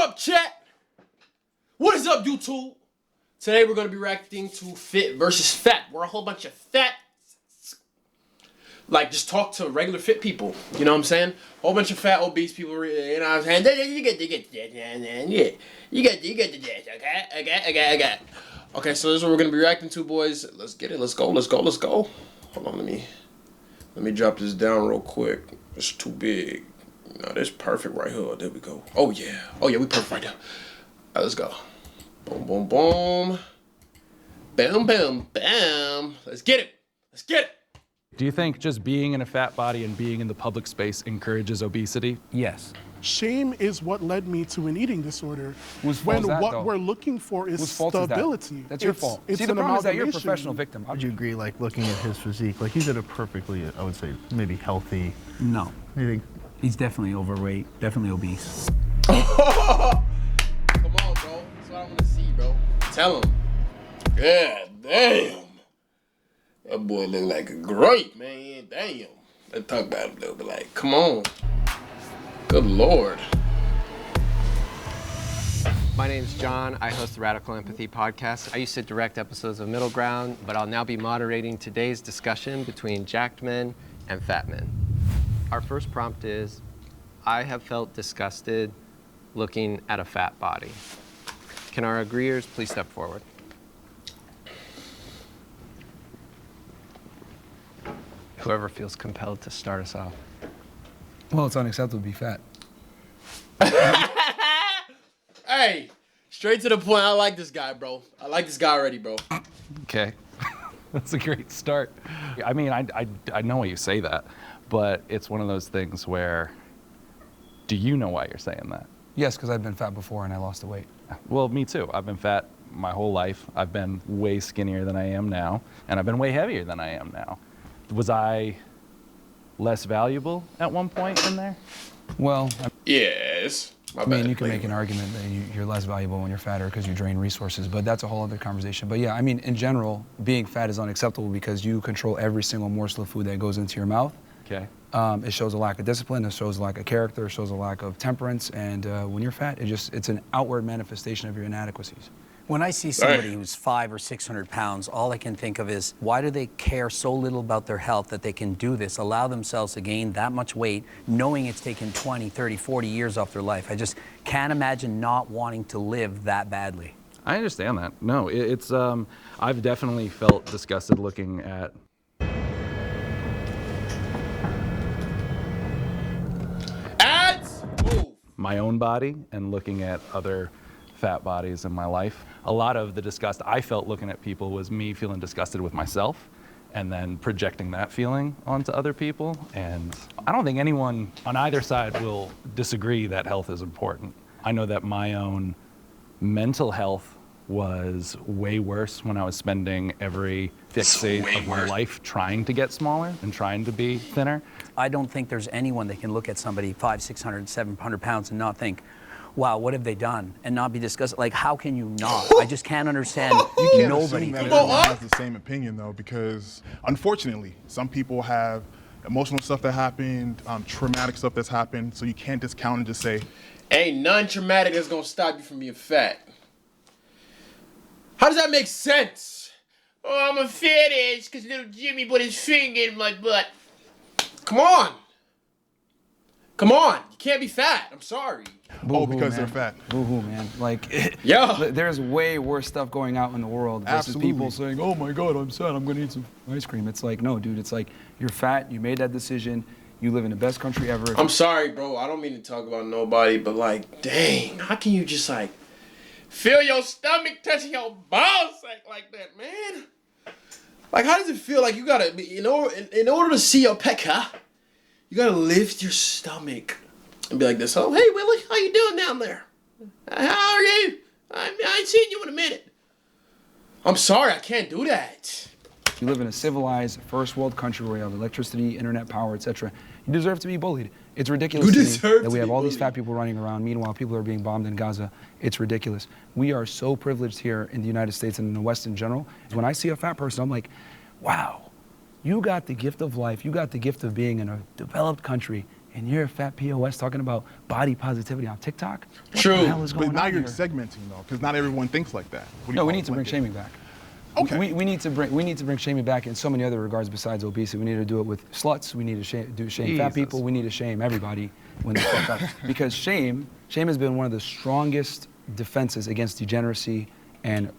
up, chat? What is up, YouTube? Today we're going to be reacting to fit versus fat. We're a whole bunch of fat, like, just talk to regular fit people. You know what I'm saying? A whole bunch of fat, obese people. You know what I'm saying? You get the gist, okay? Okay, so this is what we're going to be reacting to, boys. Let's get it. Let's go. Hold on, let me drop this down real quick. It's too big. No, this is perfect right here. There we go. Oh yeah, we perfect right there. All right, let's go. Boom, boom, boom. Bam, bam, bam. Let's get it. Do you think just being in a fat body and being in the public space encourages obesity? Yes. Shame is what led me to an eating disorder. Whose fault is that, what though? we're looking for is Whose fault stability. Is that? That's your fault. It's See, the an problem is that you're a amalgamation. professional victim. Would you agree, like, looking at his physique, like, he's at a perfectly, I would say, maybe healthy? No. You think? He's definitely overweight, definitely obese. Come on, bro. That's what I want to see, bro. Tell him. God damn. That boy look like a grape, man. Damn. Let's talk about him a little bit. Like, come on. Good Lord. My name's John. I host the Radical Empathy podcast. I used to direct episodes of Middle Ground, but I'll now be moderating today's discussion between jacked men and fat men. Our first prompt is, I have felt disgusted looking at a fat body. Can our agreeers please step forward? Whoever feels compelled to start us off. Well, it's unacceptable to be fat. Hey, straight to the point. I like this guy, bro. I like this guy already, bro. Okay, that's a great start. I mean, I know why you say that, but it's one of those things where, do you know why you're saying that? Yes, because I've been fat before and I lost the weight. Well, me too. I've been fat my whole life. I've been way skinnier than I am now, and I've been way heavier than I am now. Was I less valuable at one point in there? Well, Yes. I mean, you can make an argument that you're less valuable when you're fatter because you drain resources, but that's a whole other conversation. But yeah, I mean, in general, being fat is unacceptable because you control every single morsel of food that goes into your mouth. Okay. It shows a lack of discipline, it shows a lack of character, it shows a lack of temperance, and when you're fat, it's an outward manifestation of your inadequacies. When I see somebody who's 500 or 600 pounds, all I can think of is, why do they care so little about their health that they can do this, allow themselves to gain that much weight, knowing it's taken 20, 30, 40 years off their life? I just can't imagine not wanting to live that badly. I understand that. No, it's I've definitely felt disgusted looking at Ads. Move. my own body and looking at other fat bodies in my life. A lot of the disgust I felt looking at people was me feeling disgusted with myself and then projecting that feeling onto other people. And I don't think anyone on either side will disagree that health is important. I know that my own mental health was way worse when I was spending every fixate of my life trying to get smaller and trying to be thinner. I don't think there's anyone that can look at somebody 500, 600, 700 pounds and not think, wow, what have they done? And not be disgusted. Like, how can you not? I just can't understand. You can't Nobody assume that can. everyone has the same opinion, though, because unfortunately, some people have emotional stuff that happened, traumatic stuff that's happened, so you can't discount and just say, Ain't none traumatic that's gonna stop you from being fat. How does that make sense? Oh, I'm a fetish because little Jimmy put his finger in my butt. Come on. You can't be fat. I'm sorry. oh, because they're fat. Boo-hoo, man. Like, Yeah. there's way worse stuff going out in the world versus Absolutely. people saying, oh my God, I'm sad, I'm gonna eat some ice cream. It's like, no, dude, it's like, you're fat, you made that decision, you live in the best country ever. I'm sorry, bro. I don't mean to talk about nobody, but like, dang, how can you just like feel your stomach touching your ball sack like that, man? Like, how does it feel? Like, you gotta, in order to see your pecker, you gotta lift your stomach and be like this. Oh, hey, Willie, how you doing down there? How are you? I ain't seen you in a minute. I'm sorry, I can't do that. You live in a civilized first world country where you have electricity, internet power, etc. You deserve to be bullied. It's ridiculous to me that we have all these fat people running around. Meanwhile, people are being bombed in Gaza. It's ridiculous. We are so privileged here in the United States and in the West in general. When I see a fat person, I'm like, wow, you got the gift of life. You got the gift of being in a developed country, and you're a fat POS talking about body positivity on TikTok? What True. the hell is going But now on you're here? segmenting though, because not everyone thinks like that. What do you No, we call need it? to bring Like, shaming back. Okay. We need to bring shaming back in so many other regards besides obesity. We need to do it with sluts. We need to shame fat Jesus. people. We need to shame everybody when they fuck up. Because shame has been one of the strongest defenses against degeneracy and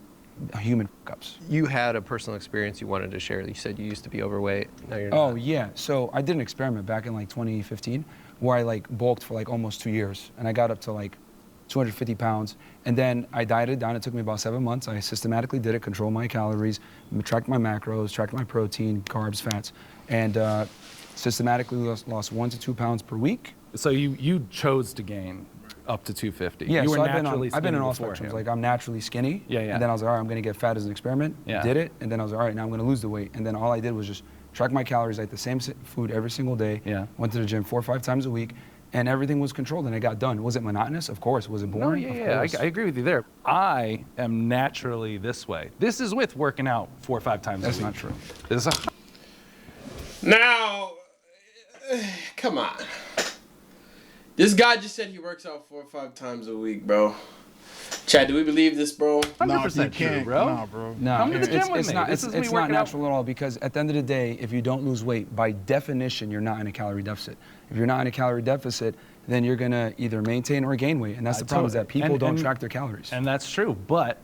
human fuck-ups. You had a personal experience you wanted to share. You said you used to be overweight. Now you're not. Oh yeah, so I did an experiment back in like 2015 where I like bulked for like almost 2 years, and I got up to like 250 pounds, and then I dieted down. It took me about 7 months. I systematically did it, controlled my calories, tracked my macros, tracked my protein, carbs, fats, and systematically lost 1 to 2 pounds per week. So you chose to gain up to 250. Yeah, you were so naturally I've been on all skinny spectrums. beforehand. Like I'm naturally skinny. Yeah, yeah. And then I was like, all right, I'm gonna get fat as an experiment. Yeah. Did it, and then I was like, all right, now I'm gonna lose the weight. And then all I did was just track my calories, ate the same food every single day. Yeah. Went to the gym 4 or 5 times a week, and everything was controlled, and it got done. Was it monotonous? Of course. Was it No, boring? yeah, Of course. I agree with you there. I am naturally this way. This is with working out 4 or 5 times That's a week. not true. This is Now, come on. This guy just said he works out 4 or 5 times a week, bro. Chad, do we believe this, bro? 100% you true, can't, bro. Nah, bro. No, Come to the gym it's, with it's me. not. This It's, is me it's not working out. natural at all, because at the end of the day, if you don't lose weight, by definition, you're not in a calorie deficit. If you're not in a calorie deficit, then you're gonna either maintain or gain weight, and that's the problem. Is that people don't track their calories. And that's true, but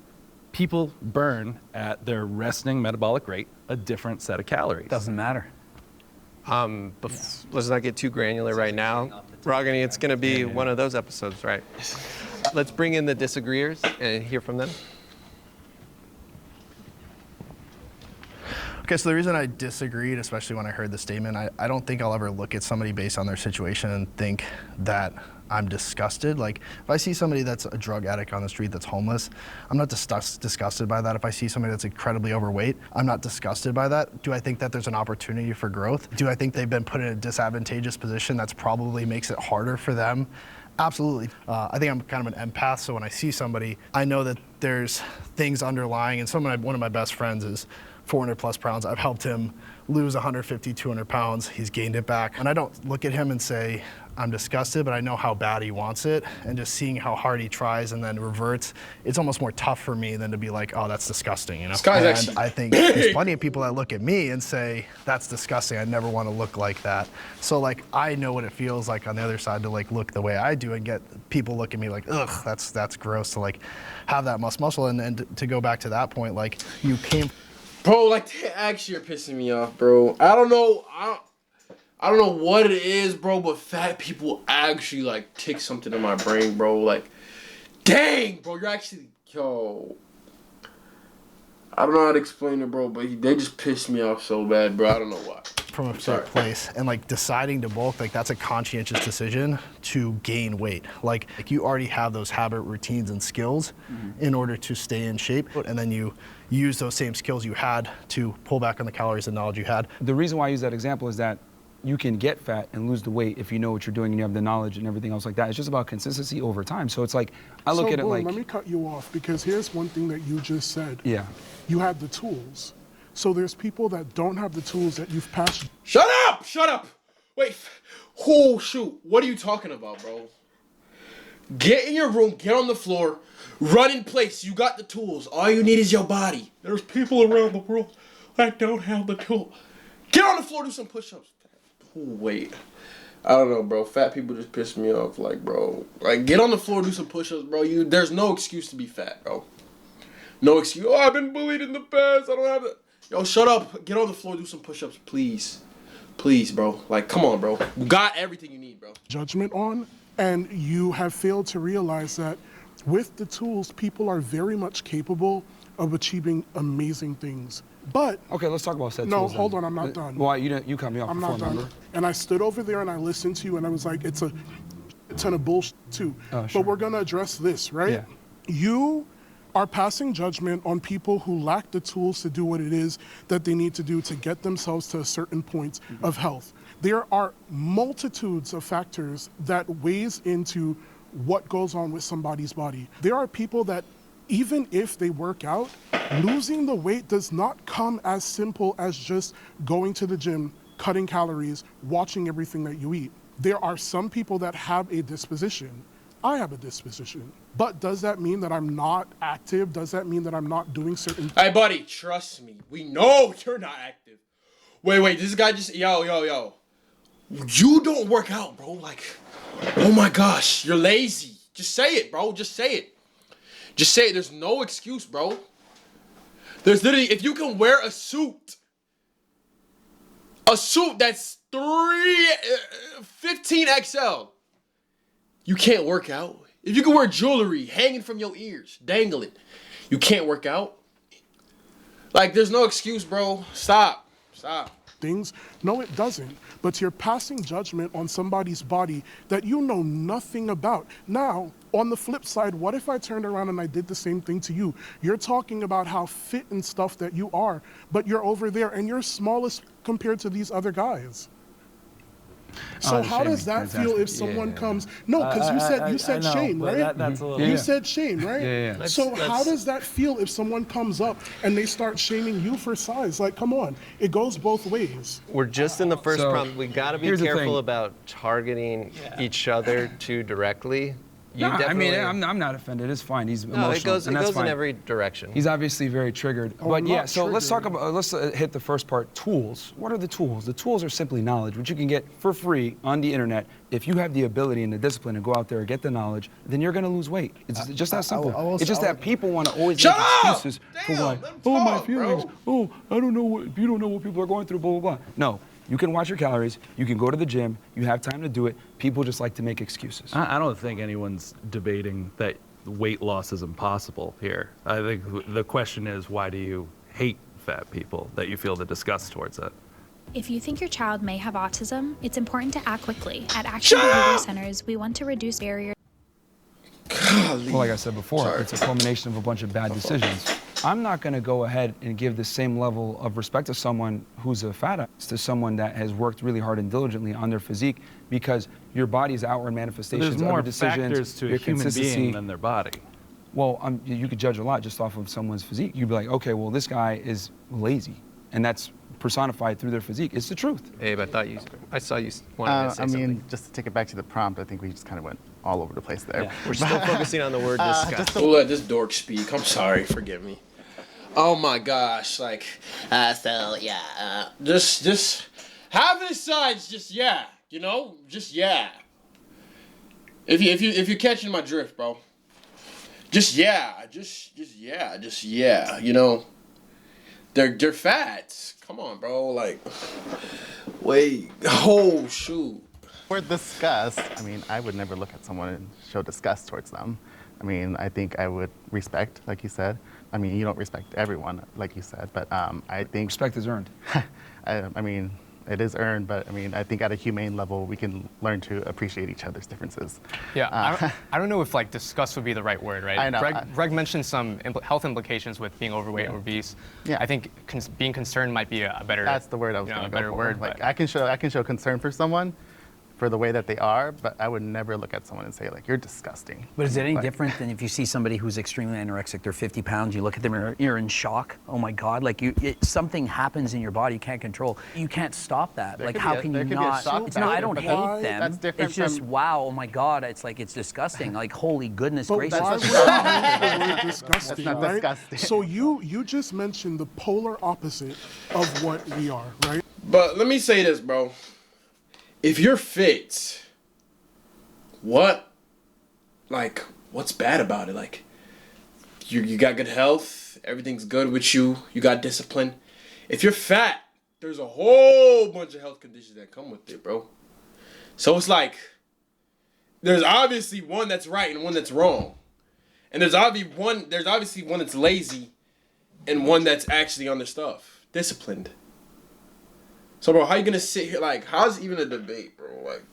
people burn at their resting metabolic rate a different set of calories. Doesn't matter. Let's not get too granular right now. Ragini, it's going to be one of those episodes, right? Let's bring in the disagreeers and hear from them. Okay, so the reason I disagreed, especially when I heard the statement, I don't think I'll ever look at somebody based on their situation and think that I'm disgusted. Like, if I see somebody that's a drug addict on the street that's homeless, I'm not disgusted by that. If I see somebody that's incredibly overweight, I'm not disgusted by that. Do I think that there's an opportunity for growth? Do I think they've been put in a disadvantageous position that's probably makes it harder for them? Absolutely. I think I'm kind of an empath, so when I see somebody, I know that there's things underlying, and one of my best friends is 400 plus pounds. I've helped him lose 150, 200 pounds. He's gained it back. And I don't look at him and say, I'm disgusted, but I know how bad he wants it. And just seeing how hard he tries and then reverts, it's almost more tough for me than to be like, oh, that's disgusting, you know? This guy's And actually I think there's plenty of people that look at me and say, that's disgusting. I never want to look like that. So like, I know what it feels like on the other side to like look the way I do and get people look at me like, ugh, that's gross to like have that muscle. And to go back to that point, like you came. Bro, like, they actually are pissing me off, bro. I don't know what it is, bro, but fat people actually, like, tick something in my brain, bro. Like, dang, bro, you're actually, yo. I don't know how to explain it, bro, but they just pissed me off so bad, bro. I don't know why. From a certain place, and like deciding to bulk, like that's a conscientious decision to gain weight. Like you already have those habit routines and skills in order to stay in shape, and then you use those same skills you had to pull back on the calories and knowledge you had. The reason why I use that example is that you can get fat and lose the weight if you know what you're doing and you have the knowledge and everything else like that. It's just about consistency over time. So it's like, I look at it like... let me cut you off, because here's one thing that you just said. Yeah. You had the tools. So there's people that don't have the tools that you've passed. Shut up! Shut up! Wait, oh, shoot. What are you talking about, bro? Get in your room, get on the floor, run in place. You got the tools. All you need is your body. There's people around the world that don't have the tool. Get on the floor, do some push-ups. Oh, wait. I don't know, bro. Fat people just piss me off. Like, bro. Like, get on the floor, do some push-ups, bro. There's no excuse to be fat, bro. No excuse. Oh, I've been bullied in the past. I don't have it. Yo, shut up. Get on the floor, do some push-ups, please. Please, bro. Like, come on, bro. You got everything you need, bro. Judgment on, and you have failed to realize that with the tools, people are very much capable of achieving amazing things. But okay, let's talk about said no, tools. hold on, I'm not done. Well, you cut me off I'm before, not done. remember? And I stood over there and I listened to you, and I was like, it's a ton of bullshit too. Oh, sure. But we're gonna address this, right? Yeah. You are passing judgment on people who lack the tools to do what it is that they need to do to get themselves to a certain point of health. There are multitudes of factors that weighs into what goes on with somebody's body. There are people that even if they work out, losing the weight does not come as simple as just going to the gym, cutting calories, watching everything that you eat. There are some people that have a disposition. I have a disposition. But does that mean that I'm not active? Does that mean that I'm not doing certain things? Hey, buddy, trust me. We know you're not active. Wait, this guy just, yo. You don't work out, bro. Like, oh my gosh, you're lazy. Just say it, bro. Just say it. Just say it. There's no excuse, bro. There's literally, if you can wear a suit that's 15XL, you can't work out. If you can wear jewelry hanging from your ears, dangling, you can't work out. Like, there's no excuse, bro. Stop. Things. No, it doesn't. But you're passing judgment on somebody's body that you know nothing about. Now, on the flip side, what if I turned around and I did the same thing to you? You're talking about how fit and stuff that you are, but you're over there and you're smallest compared to these other guys. So how does that feel if someone comes? No, because you said shame, right? That's a little. You said shame, right? Yeah. So how does that feel if someone comes up and they start shaming you for size? Like, come on, it goes both ways. We're just in the first prompt. We got to be here's the careful thing. about targeting each other too directly. You No, I mean, definitely- I'm not offended. It's fine. He's No, emotional, it goes and that's in fine. every direction. He's obviously very triggered. Oh, but I'm yeah, not so let's talk triggered. about, let's hit the first part, tools. What are the tools? The tools are simply knowledge, which you can get for free on the internet. If you have the ability and the discipline to go out there and get the knowledge, then you're going to lose weight. It's just that simple. It's just that people want to always Shut make up! excuses for Damn, like, let him oh, my talk, feelings. bro. Oh, I don't know what, you don't know what people are going through, blah, blah, blah. No. You can watch your calories, you can go to the gym, you have time to do it. People just like to make excuses. I don't think anyone's debating that weight loss is impossible here. I think the question is, why do you hate fat people, that you feel the disgust towards it? If you think your child may have autism, it's important to act quickly. At Action Behavior Centers, we want to reduce barriers. Well, like I said before, it's a culmination of a bunch of bad decisions. I'm not going to go ahead and give the same level of respect to someone who's a fat ass to someone that has worked really hard and diligently on their physique, because your body's outward manifestations, There's more other decisions, factors to a your human consistency. being than their body. Well, you could judge a lot just off of someone's physique. You'd be like, okay, well, this guy is lazy, and that's personified through their physique. It's the truth. Abe, I saw you wanted to say I something. mean, just to take it back to the prompt, I think we just kind of went all over the place there. Yeah, we're still focusing on the word disgust. We'll let this dork speak. I'm sorry. Forgive me. Oh my gosh. Like, just half his sides. Just yeah. You know. Just yeah. If you're catching my drift, bro. Just yeah. Just yeah. You know. They're fat. Come on, bro. Like, wait. Oh shoot. For disgust, I mean, I would never look at someone and show disgust towards them. I mean, I think I would respect, like you said. I mean, you don't respect everyone, like you said, but I think... Respect is earned. I mean, it is earned, but I mean, I think at a humane level, we can learn to appreciate each other's differences. Yeah, I don't know if like disgust would be the right word, right? I know. Greg mentioned some health implications with being overweight or obese. Yeah. I think being concerned might be a better. That's the word I was you know, going a to better go for. word. Like, but I can show concern for someone for the way that they are, but I would never look at someone and say, like, you're disgusting. But is it any Like- different than if you see somebody who's extremely anorexic, they're 50 pounds, you look at them and you're in shock? Oh my God, like something happens in your body you can't control. You can't stop that. There Like could how be a- can there you could be a not? shock It's not, I factor, don't but hate them. that's different It's just, from- wow, oh my God, it's like, it's disgusting. Like, holy goodness But gracious. why would That's you not- use the word disgusting, That's not right? disgusting. So you just mentioned the polar opposite of what we are, right? But let me say this, bro. If you're fit, what's bad about it? Like, you got good health, everything's good with you, you got discipline. If you're fat, there's a whole bunch of health conditions that come with it, bro. So it's like, there's obviously one that's right and one that's wrong. And there's obviously one that's lazy and one that's actually on their stuff. Disciplined. So, bro, how you gonna sit here? Like, how's even a debate, bro? Like,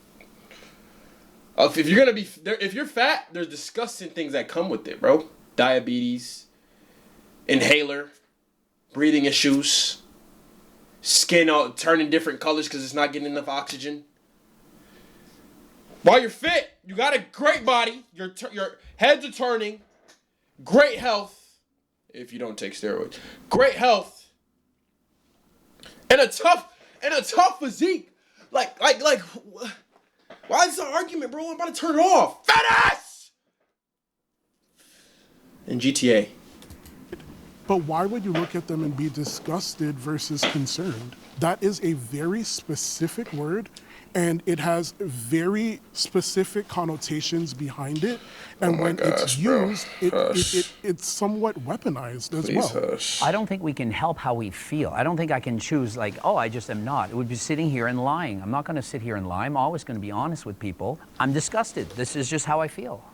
if you're fat, there's disgusting things that come with it, bro. Diabetes, inhaler, breathing issues, skin all turning different colors because it's not getting enough oxygen. While you're fit, you got a great body. Your heads are turning. Great health, if you don't take steroids. Great health, and a tough physique. Like, Why is this an argument, bro? I'm about to turn it off. Fat ass! And GTA. But why would you look at them and be disgusted versus concerned? That is a very specific word, and it has very specific connotations behind it. And when it's used, it's somewhat weaponized as well. Hush. I don't think we can help how we feel. I don't think I can choose like, oh, I just am not. It would be sitting here and lying. I'm not going to sit here and lie. I'm always going to be honest with people. I'm disgusted. This is just how I feel.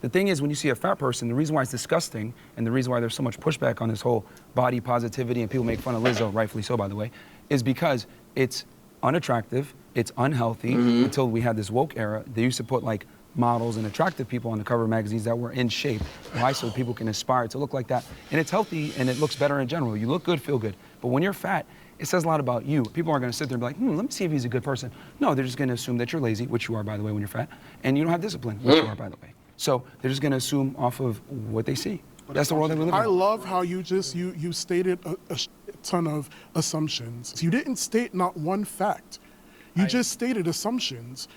The thing is, when you see a fat person, the reason why it's disgusting and the reason why there's so much pushback on this whole body positivity and people make fun of Lizzo, rightfully so, by the way, is because it's unattractive, it's unhealthy. Until we had this woke era, they used to put like models and attractive people on the cover of magazines that were in shape. Why? So people can aspire to look like that. And it's healthy and it looks better in general. You look good, feel good. But when you're fat, it says a lot about you. People aren't going to sit there and be like, let me see if he's a good person. No, they're just going to assume that you're lazy, which you are, by the way, when you're fat, and you don't have discipline, which you are, by the way. So they're just going to assume off of what they see. That's the world that we live in. I love how you stated a ton of assumptions. You didn't state not one fact. You just stated assumptions.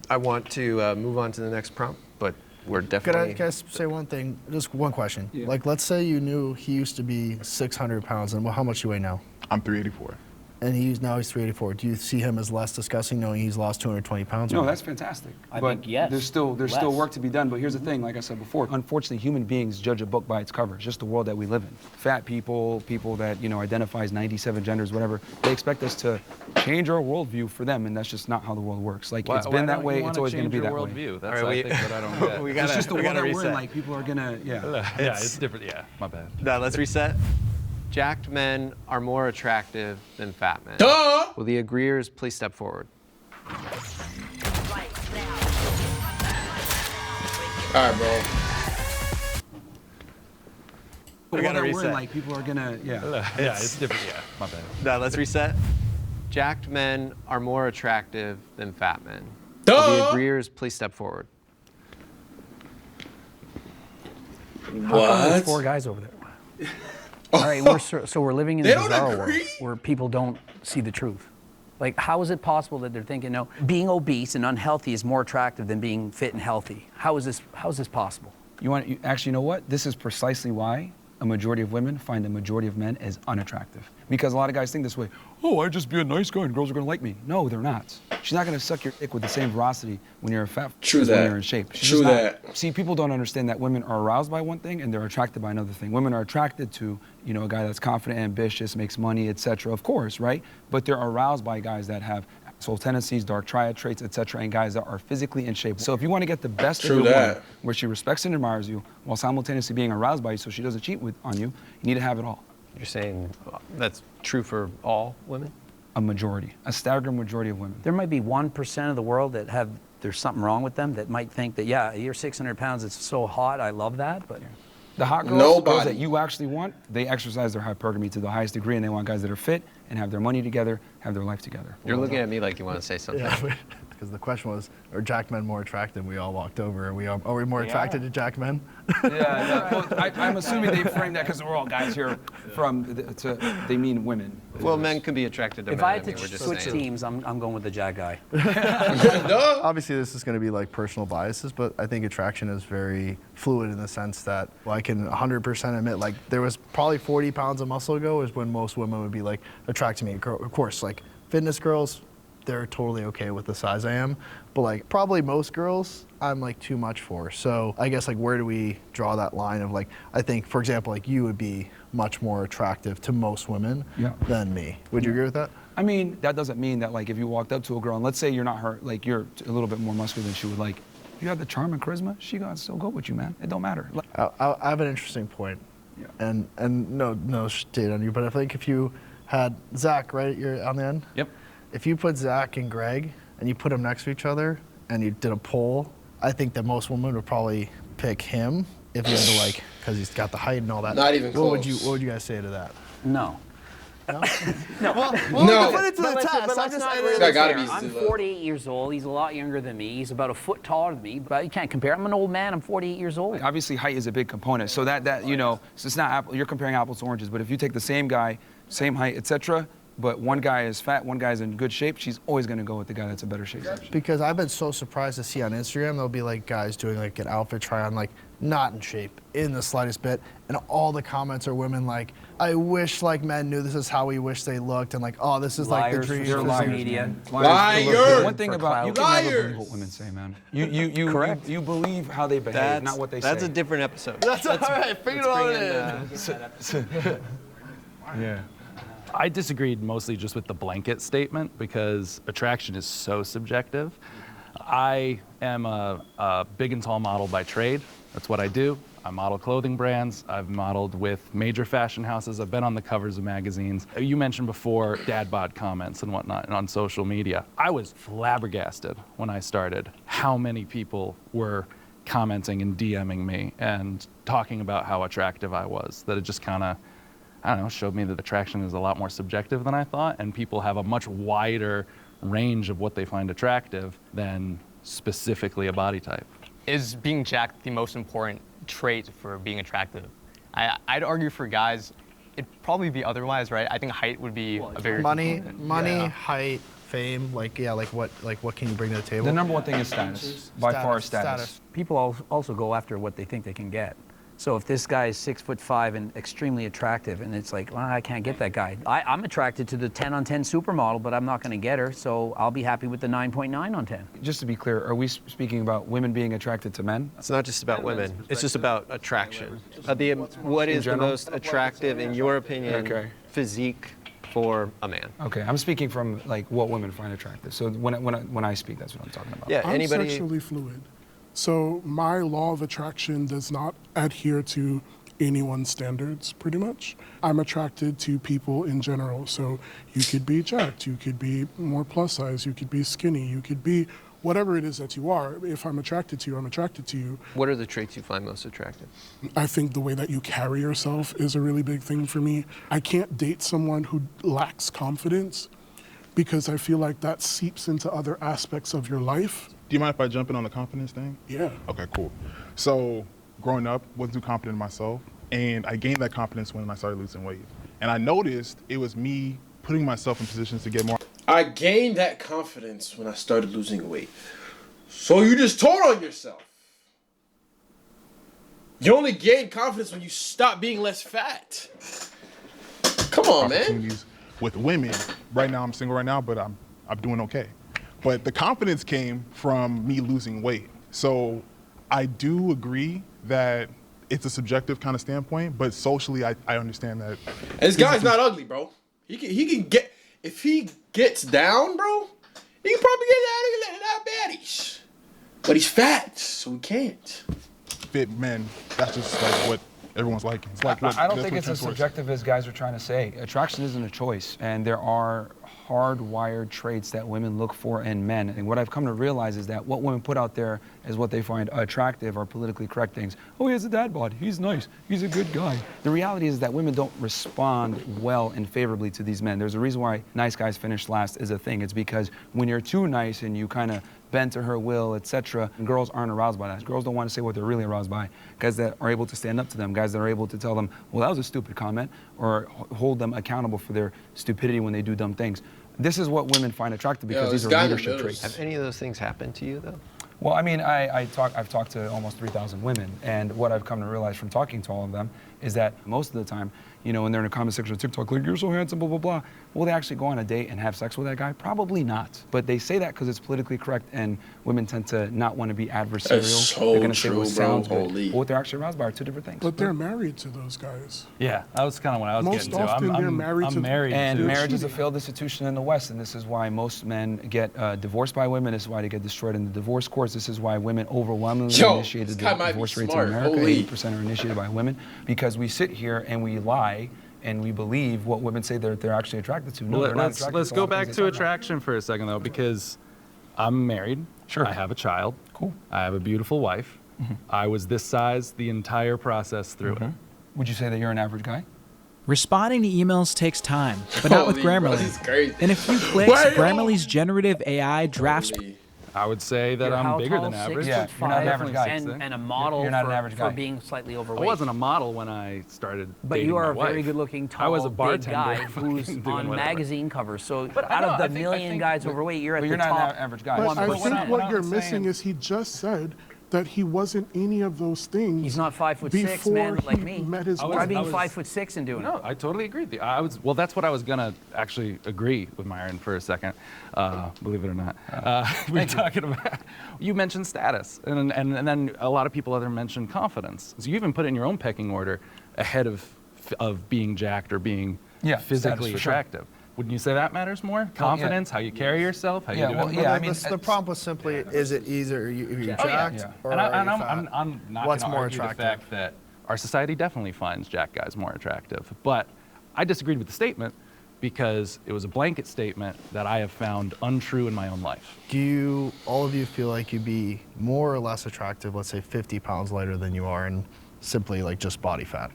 I want to move on to the next prompt, but we're definitely... Can I say one thing? Just one question. Yeah. Like, let's say you knew he used to be 600 pounds, and how much do you weigh now? I'm 384. And now he's 384. Do you see him as less disgusting knowing he's lost 220 pounds? No, that's fantastic. I but think yes. There's still work to be done. But here's the thing, like I said before, unfortunately, human beings judge a book by its cover. It's just the world that we live in. Fat people, people that identify as 97 genders, whatever, they expect us to change our worldview for them, and that's just not how the world works. Like it's been that way. It's always going to be that way. Worldview? That's I think what I don't get. It's just the world that we're in. Like people are gonna, Yeah, it's different. Yeah, my bad. Now let's reset. Jacked men are more attractive than fat men. Duh! Will the agreeers please step forward? All right, bro. The We world gotta that we're in, reset. like people are gonna, Yeah, it's different. Yeah, my bad. Now let's reset. Jacked men are more attractive than fat men. Duh! Will the agreeers please step forward? How come there's What? 4 guys over there? All right, we're living in They a don't bizarre world agree? where people don't see the truth. Like, how is it possible that they're thinking, no, being obese and unhealthy is more attractive than being fit and healthy? How is this possible? Actually, you know what? This is precisely why a majority of women find a majority of men as unattractive. Because a lot of guys think this way, oh, I'd just be a nice guy and girls are gonna like me. No, they're not. She's not gonna suck your dick with the same veracity when you're fat as when you're in shape. She's True just not. that. See, people don't understand that women are aroused by one thing and they're attracted by another thing. Women are attracted to, a guy that's confident, ambitious, makes money, etc. Of course, right? But they're aroused by guys that have soul tendencies, dark triad traits, etc., and guys that are physically in shape. So if you want to get the best of your woman, where she respects and admires you, while simultaneously being aroused by you so she doesn't cheat on you, you need to have it all. You're saying that's true for all women? A majority, a staggering majority of women. There might be 1% of the world that there's something wrong with them that might think that, yeah, you're 600 pounds, it's so hot, I love that, but... The hot girls, the girls that you actually want, they exercise their hypergamy to the highest degree, and they want guys that are fit and have their money together, have their life together. You're looking at me like you want to say something. Yeah, because the question was, are jacked men more attractive? We all walked over. Are we more attracted to jacked men? Yeah, well, I'm assuming they framed that because we're all guys here they mean women. Well, men can be attracted to men. If I had to we're just switch saying. teams, I'm going with the jack guy. Obviously, this is going to be like personal biases, but I think attraction is very fluid in the sense that I can 100% admit, like, there was probably 40 pounds of muscle ago is when most women would be like attracted to me. Of course, like fitness girls, they're totally okay with the size I am, but like probably most girls, I'm like too much for. So I guess like where do we draw that line of like, I think, for example, like you would be much more attractive to most women than me. Would you agree with that? I mean, that doesn't mean that like if you walked up to a girl and let's say you're not her, like you're a little bit more muscular than she would, like you have the charm and charisma, she gonna still go with you, man. It don't matter. Like, I have an interesting point. Yeah. And no shade on you, but I think if you had Zach, right, you're on the end? Yep. If you put Zach and Greg and you put them next to each other and you did a poll, I think that most women would probably pick him if you had to like, because he's got the height and all that. Not even What close. would you guys say to that? No. No? Well, No. Put it to the But test. let's I'm just not saying really That gotta fair. be I'm too low. 48 years old. He's a lot younger than me. He's about a foot taller than me, but you can't compare. I'm an old man. I'm 48 years old. obviously height is a big component. So that so it's not you're comparing apples to oranges, but if you take the same guy, same height, etc., But one guy is fat, one guy's in good shape, she's always going to go with the guy that's in better shape. Because I've been so surprised to see on Instagram, there'll be like guys doing like an outfit try on, like not in shape in the slightest bit, and all the comments are women like, I wish like men knew this is how we wish they looked, and like, oh, this is like the dream. They're liars, media. Liars. One thing about you can liars. never believe what women say, man. You believe how they behave, not what they say. That's a different episode. That's all right. Figure it out. Yeah. I disagreed mostly just with the blanket statement because attraction is so subjective. I am a big and tall model by trade. That's what I do. I model clothing brands. I've modeled with major fashion houses. I've been on the covers of magazines. You mentioned before dad bod comments and whatnot on social media. I was flabbergasted when I started how many people were commenting and DMing me and talking about how attractive I was, that it just kind of, I don't know, showed me that attraction is a lot more subjective than I thought, and people have a much wider range of what they find attractive than specifically a body type. Is being jacked the most important trait for being attractive? I'd argue for guys, it'd probably be otherwise, right? I think height would be a very money, height, fame, like what can you bring to the table? The number one thing is status. By far, status. People also go after what they think they can get. So if this guy is 6'5" and extremely attractive, and it's like, well, I can't get that guy. I'm attracted to the 10 on 10 supermodel, but I'm not going to get her, so I'll be happy with the 9.9 on 10. Just to be clear, are we speaking about women being attracted to men? It's not just about women. It's just about attraction. What is the most attractive, in your opinion, physique for a man? Okay, I'm speaking from like what women find attractive. So when I speak, that's what I'm talking about. Yeah, I'm sexually fluid. So my law of attraction does not adhere to anyone's standards, pretty much. I'm attracted to people in general. So you could be jacked, you could be more plus size, you could be skinny, you could be whatever it is that you are. If I'm attracted to you, I'm attracted to you. What are the traits you find most attractive? I think the way that you carry yourself is a really big thing for me. I can't date someone who lacks confidence because I feel like that seeps into other aspects of your life. Do you mind if I jump in on the confidence thing? Yeah. Okay, cool. So growing up, wasn't too confident in myself, and I gained that confidence when I started losing weight. And I noticed it was me putting myself in positions to get more. I gained that confidence when I started losing weight. So you just told on yourself. You only gain confidence when you stop being less fat. Come on, man. With women, right now I'm single right now, but I'm doing okay. But the confidence came from me losing weight. So I do agree that it's a subjective kind of standpoint, but socially I understand that. And this guy's not ugly, bro. He can get, if he gets down, bro, he can probably get diabetes. But he's fat, so he can't. Fit men, that's just like what everyone's liking. It's like I don't think it's as subjective as guys are trying to say. Attraction isn't a choice, and there are hardwired traits that women look for in men. And what I've come to realize is that what women put out there as what they find attractive are politically correct things. Oh, he has a dad bod. He's nice. He's a good guy. The reality is that women don't respond well and favorably to these men. There's a reason why nice guys finish last is a thing. It's because when you're too nice and you kind of bend to her will, etc., girls aren't aroused by that. Girls don't want to say what they're really aroused by. Guys that are able to stand up to them, guys that are able to tell them, well, that was a stupid comment, or hold them accountable for their stupidity when they do dumb things. This is what women find attractive because these are leadership traits. Have any of those things happened to you, though? Well, I mean, I've talked to almost 3,000 women, and what I've come to realize from talking to all of them is that most of the time, you know, when they're in a comment section of TikTok, like, you're so handsome, blah, blah, blah, will they actually go on a date and have sex with that guy? Probably not. But they say that because it's politically correct, and women tend to not want to be adversarial. That's so they're going to say true, what sounds bro. good. But what they're actually aroused by are two different things. But they're married to those guys. Yeah, that was kind of what I was Most getting to. often they're married to married and to marriage is a failed institution in the West, and this is why most men get divorced by women. This is why they get destroyed in the divorce courts. This is why women overwhelmingly initiate the divorce rates in America. 80% are initiated by women, because we sit here and we lie and we believe what women say they're actually attracted to. No, they're not attracted let's to go back to attraction for a second, though, because I'm married. Sure. I have a child. Cool. I have a beautiful wife. Mm-hmm. I was this size the entire process through it. Would you say that you're an average guy? Responding to emails takes time, but not with Grammarly. Bro, crazy. In a few clicks, Grammarly's generative AI drafts. I would say that You're I'm how bigger tall? than 6 average. foot you're not an 5, average guy. and a model You're not for, an average for guy. being slightly I overweight. wasn't a model when I started But dating you are my a very wife. good-looking, I was a tall, big bartender guy fucking who's doing on whatever. magazine covers. So But I out know, of the I think- million guys overweight, you're at But the you're not top an average guy. But I 1%. think what you're I'm missing saying- is he just said that he wasn't any of those things. He's not 5'6", before man, like he me. met his Try wife. being 5'6" and doing No, it. I totally agree with you. Well, that's what I was gonna actually agree with Myron for a second. Believe it or not, we were talking about. You mentioned status, and then a lot of people other mentioned confidence. So you even put it in your own pecking order ahead of being jacked or being physically status, for sure. attractive. Wouldn't you say that matters more? Confidence, how you carry yourself, how you do it. I mean, the prompt was simply, is it either you're jacked or And are you I'm fat? not What's going to more argue attractive? the fact that our society definitely finds jack guys more attractive. But I disagreed with the statement because it was a blanket statement that I have found untrue in my own life. Do all of you feel like you'd be more or less attractive, let's say 50 pounds lighter than you are, and simply like just body fat?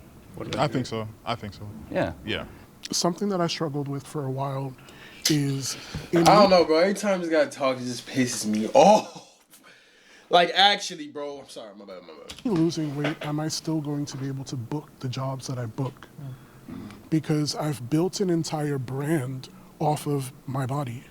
I think so. I think so. Yeah. Yeah. Something that I struggled with for a while is... I don't know, bro. Every time this guy talks, it just pisses me off. Like, actually, bro, I'm sorry, my bad. Losing weight, am I still going to be able to book the jobs that I book? Because I've built an entire brand off of my body.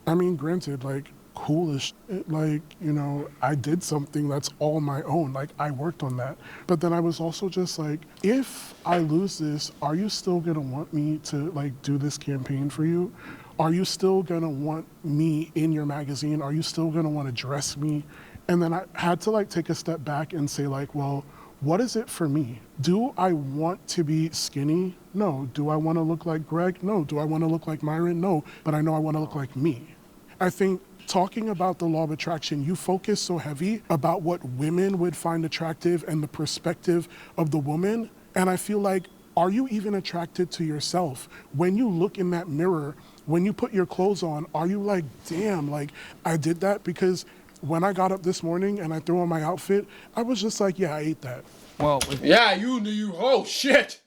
I mean, granted, like, coolish, like, you know, I did something that's all my own. Like, I worked on that. But then I was also just like, if I lose this, are you still gonna want me to, like, do this campaign for you? Are you still gonna want me in your magazine? Are you still gonna wanna dress me? And then I had to, like, take a step back and say, like, well, what is it for me? Do I want to be skinny? No. Do I wanna look like Greg? No. Do I wanna look like Myron? No. But I know I wanna look like me. I think talking about the law of attraction, you focus so heavy about what women would find attractive and the perspective of the woman. And I feel like, are you even attracted to yourself? When you look in that mirror, when you put your clothes on, are you like, damn, like I did that? Because when I got up this morning and I threw on my outfit, I was just like, yeah, I ate that. Well, yeah, you, oh shit.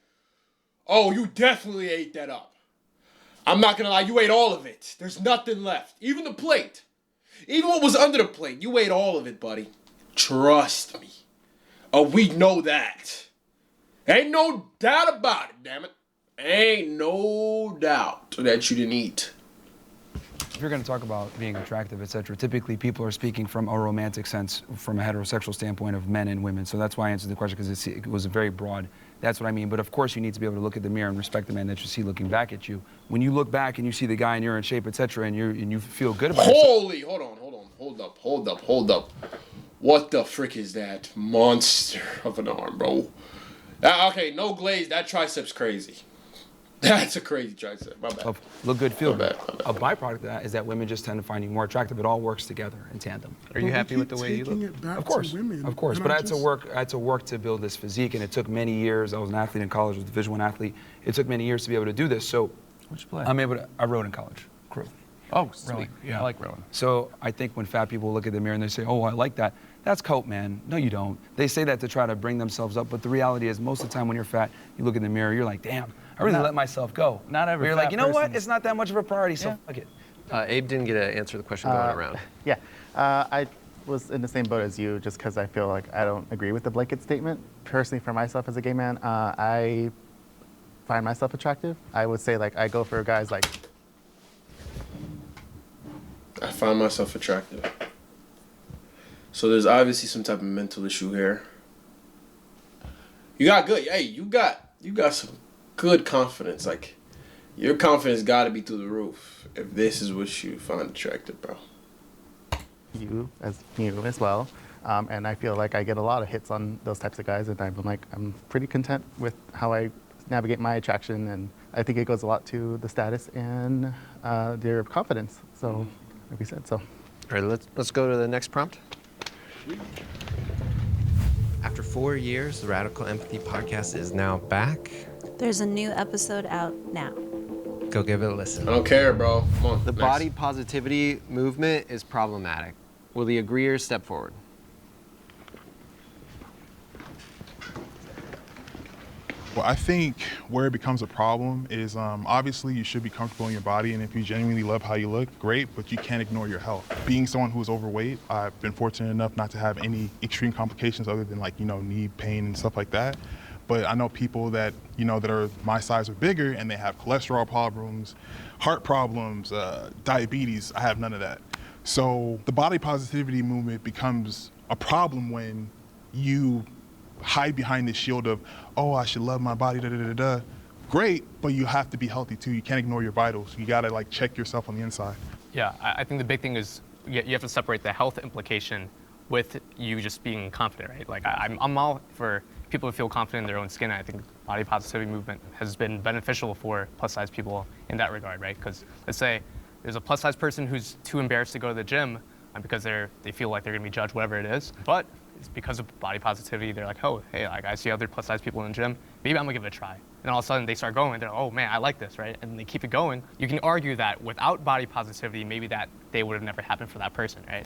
Oh, you definitely ate that up. I'm not gonna lie, you ate all of it. There's nothing left. Even the plate. Even what was under the plate, you ate all of it, buddy. Trust me. Oh, we know that. Ain't no doubt about it, damn it. Ain't no doubt that you didn't eat. If you're going to talk about being attractive, etc., typically people are speaking from a romantic sense, from a heterosexual standpoint of men and women. So that's why I answered the question, because it was very broad. That's what I mean. But of course, you need to be able to look at the mirror and respect the man that you see looking back at you. When you look back and you see the guy and you're in shape, etc., and you feel good about Hold up. What the frick is that monster of an arm, bro? Okay, no glaze. That tricep's crazy. That's a crazy tricep. My bad. Look good, feel My good. bad. A byproduct of that is that women just tend to find you more attractive. It all works together in tandem. Are you happy with the way you look? Of course, of course. But I had to work to build this physique, and it took many years. I was an athlete in college, I was a Division I athlete. It took many years to be able to do this. So, what'd you play? I rowed in college, crew. Oh, sweet. Rowing, Yeah, I like rowing. So I think when fat people look at the mirror and they say, "Oh, I like that," that's coat, man. No, you don't. They say that to try to bring themselves up, but the reality is, most of the time when you're fat, you look in the mirror, you're like, "Damn, I really let myself go." Not every. You're like, you know what? It's not that much of a priority, so fuck it. Abe didn't get to answer the question going around. Yeah, I was in the same boat as you, just because I feel like I don't agree with the blanket statement. Personally, for myself as a gay man, I find myself attractive. I would say, like, I go for guys like. I find myself attractive. So there's obviously some type of mental issue here. You got good. Hey, you got some good confidence. Like, your confidence got to be through the roof if this is what you find attractive, bro. You as well. And I feel like I get a lot of hits on those types of guys, and I'm pretty content with how I navigate my attraction, and I think it goes a lot to the status and their confidence. So, like we said, so. All right, let's go to the next prompt. After 4 years, the Radical Empathy Podcast is now back. There's a new episode out now. Go give it a listen. I don't care, bro. Come on. The next. body positivity movement is problematic. Will the agreeers step forward? Well, I think where it becomes a problem is obviously you should be comfortable in your body, and if you genuinely love how you look, great, but you can't ignore your health. Being someone who is overweight, I've been fortunate enough not to have any extreme complications other than like, knee pain and stuff like that. But I know people that, that are my size or bigger, and they have cholesterol problems, heart problems, diabetes. I have none of that. So the body positivity movement becomes a problem when you hide behind this shield of, oh, I should love my body, da da da da. Great, but you have to be healthy too. You can't ignore your vitals. You gotta like check yourself on the inside. Yeah, I think the big thing is you have to separate the health implication with you just being confident, right? Like I'm all for people to feel confident in their own skin. I think body positivity movement has been beneficial for plus size people in that regard, right? Because let's say there's a plus size person who's too embarrassed to go to the gym because they feel like they're gonna be judged, whatever it is. But it's because of body positivity, they're like, oh, hey, like I see other plus size people in the gym, maybe I'm gonna give it a try. And all of a sudden they start going, they're like, oh man, I like this, right? And they keep it going. You can argue that without body positivity, maybe that day would have never happened for that person, right?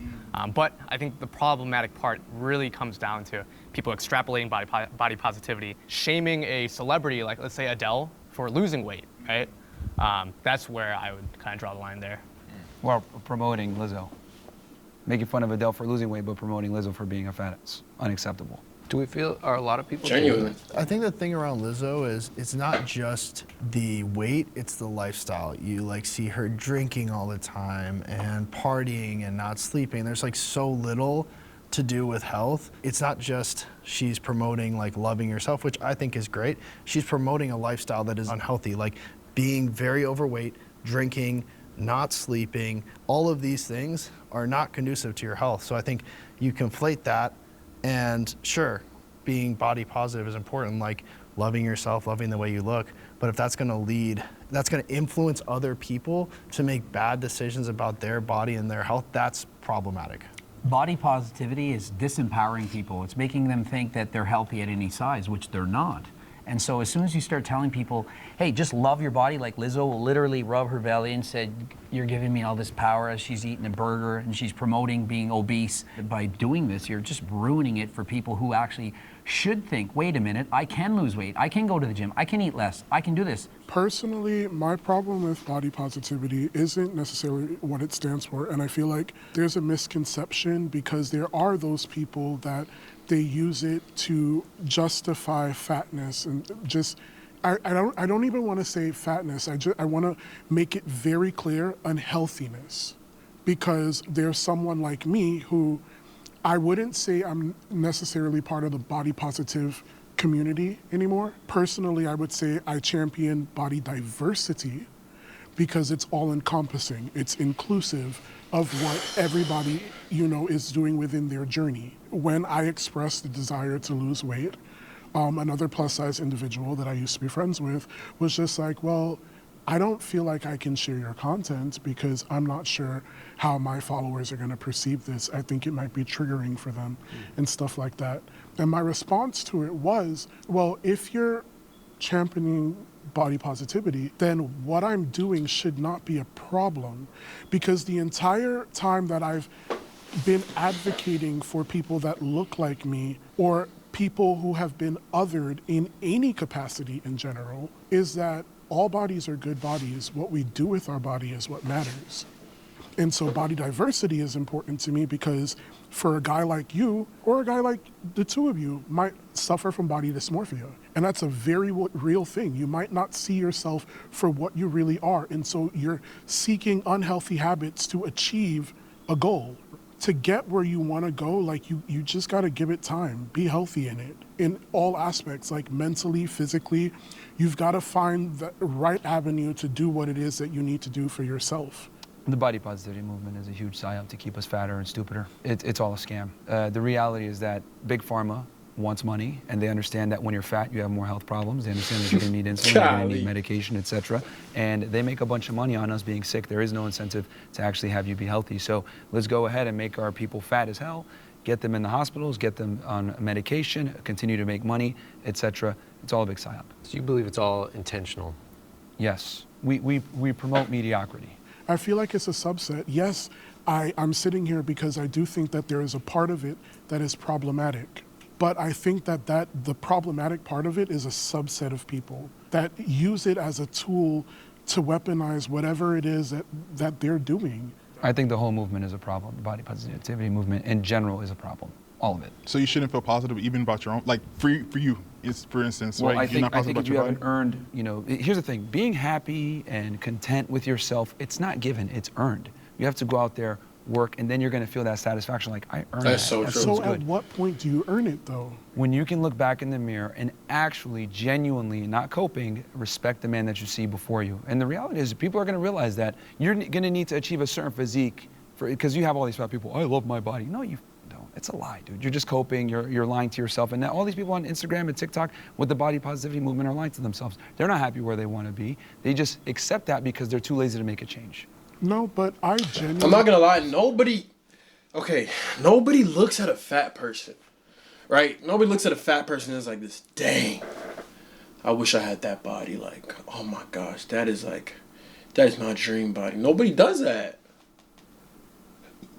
But I think the problematic part really comes down to people extrapolating body positivity, shaming a celebrity, like let's say Adele, for losing weight, right? That's where I would kind of draw the line there. Well, promoting Lizzo. Making fun of Adele for losing weight, but promoting Lizzo for being a fat. It's unacceptable. Do we feel, are a lot of people genuinely? I think the thing around Lizzo is it's not just the weight, it's the lifestyle. You like see her drinking all the time and partying and not sleeping. There's like so little to do with health. It's not just she's promoting like loving yourself, which I think is great. She's promoting a lifestyle that is unhealthy, like being very overweight, drinking, not sleeping. All of these things are not conducive to your health. So I think you conflate that, and sure, being body positive is important, like loving yourself, loving the way you look, but if that's gonna influence other people to make bad decisions about their body and their health, that's problematic. Body positivity is disempowering people. It's making them think that they're healthy at any size, which they're not. And so as soon as you start telling people, hey, just love your body, like Lizzo will literally rub her belly and said, you're giving me all this power as she's eating a burger and she's promoting being obese. By doing this, you're just ruining it for people who actually should think, wait a minute, I can lose weight, I can go to the gym, I can eat less, I can do this. Personally, my problem with body positivity isn't necessarily what it stands for, and I feel like there's a misconception because there are those people that they use it to justify fatness and just, I don't even want to say fatness, I want to make it very clear, unhealthiness. Because there's someone like me who I wouldn't say I'm necessarily part of the body positive community anymore. Personally, I would say I champion body diversity because it's all encompassing. It's inclusive of what everybody, is doing within their journey. When I expressed the desire to lose weight, another plus size individual that I used to be friends with was just like, well, I don't feel like I can share your content because I'm not sure how my followers are gonna perceive this. I think it might be triggering for them and stuff like that. And my response to it was, well, if you're championing body positivity, then what I'm doing should not be a problem, because the entire time that I've been advocating for people that look like me or people who have been othered in any capacity in general is that all bodies are good bodies. What we do with our body is what matters. And so body diversity is important to me because for a guy like you or a guy like the two of you might suffer from body dysmorphia. And that's a very real thing. You might not see yourself for what you really are. And so you're seeking unhealthy habits to achieve a goal. To get where you want to go, like you just got to give it time. Be healthy in it, in all aspects, like mentally, physically. You've got to find the right avenue to do what it is that you need to do for yourself. The body positivity movement is a huge psyop to keep us fatter and stupider. It's all a scam. The reality is that Big Pharma wants money, and they understand that when you're fat, you have more health problems. They understand that you're gonna need insulin, you're gonna need medication, etc. And they make a bunch of money on us being sick. There is no incentive to actually have you be healthy. So let's go ahead and make our people fat as hell, get them in the hospitals, get them on medication, continue to make money, etc. It's all a big psyop. So you believe it's all intentional? Yes, we promote mediocrity. I feel like it's a subset. Yes, I'm sitting here because I do think that there is a part of it that is problematic. But I think that the problematic part of it is a subset of people that use it as a tool to weaponize whatever it is that they're doing. I think the whole movement is a problem. The body positivity movement in general is a problem. All of it. So you shouldn't feel positive even about your own, like for you, for instance, Well, right? I think if you haven't body? earned, here's the thing, being happy and content with yourself, it's not given, it's earned. You have to go out there, work, and then you're gonna feel that satisfaction like, I earned That's that. so That true. feels So good. at what point do you earn it though? When you can look back in the mirror and actually, genuinely, not coping, respect the man that you see before you. And the reality is, people are gonna realize that you're gonna need to achieve a certain physique because you have all these fat people, I love my body. No, you don't. It's a lie, dude. You're just coping, you're lying to yourself. And now all these people on Instagram and TikTok with the body positivity movement are lying to themselves. They're not happy where they wanna be. They just accept that because they're too lazy to make a change. No, but I genuinely... I'm not gonna lie, nobody looks at a fat person, right? Nobody looks at a fat person and is like this, dang, I wish I had that body. Like, oh my gosh, that is my dream body. Nobody does that.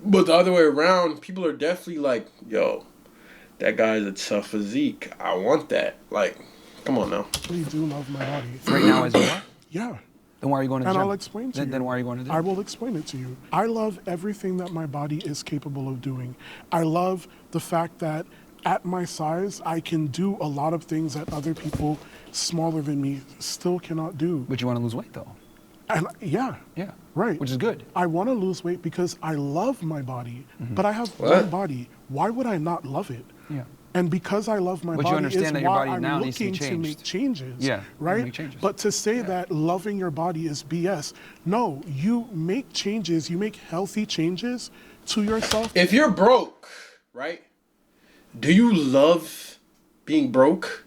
But the other way around, people are definitely like, yo, that guy's a tough physique. I want that. Like, come on now. I really do love my body. Right now, as you are? Yeah. Then why are you going to the And gym? I'll explain to you. Then why are you going to the gym? I will explain it to you. I love everything that my body is capable of doing. I love the fact that at my size, I can do a lot of things that other people smaller than me still cannot do. But you want to lose weight, though. And yeah. Right. Which is good. I want to lose weight because I love my body, Mm-hmm. but I have one body. Why would I not love it? Yeah. And because I love my But you body understand is that your why body I'm now needs to be looking to changed. make changes. Yeah, right? make changes. But to say that loving your body is BS, no, you make changes, you make healthy changes to yourself. If you're broke, right? Do you love being broke?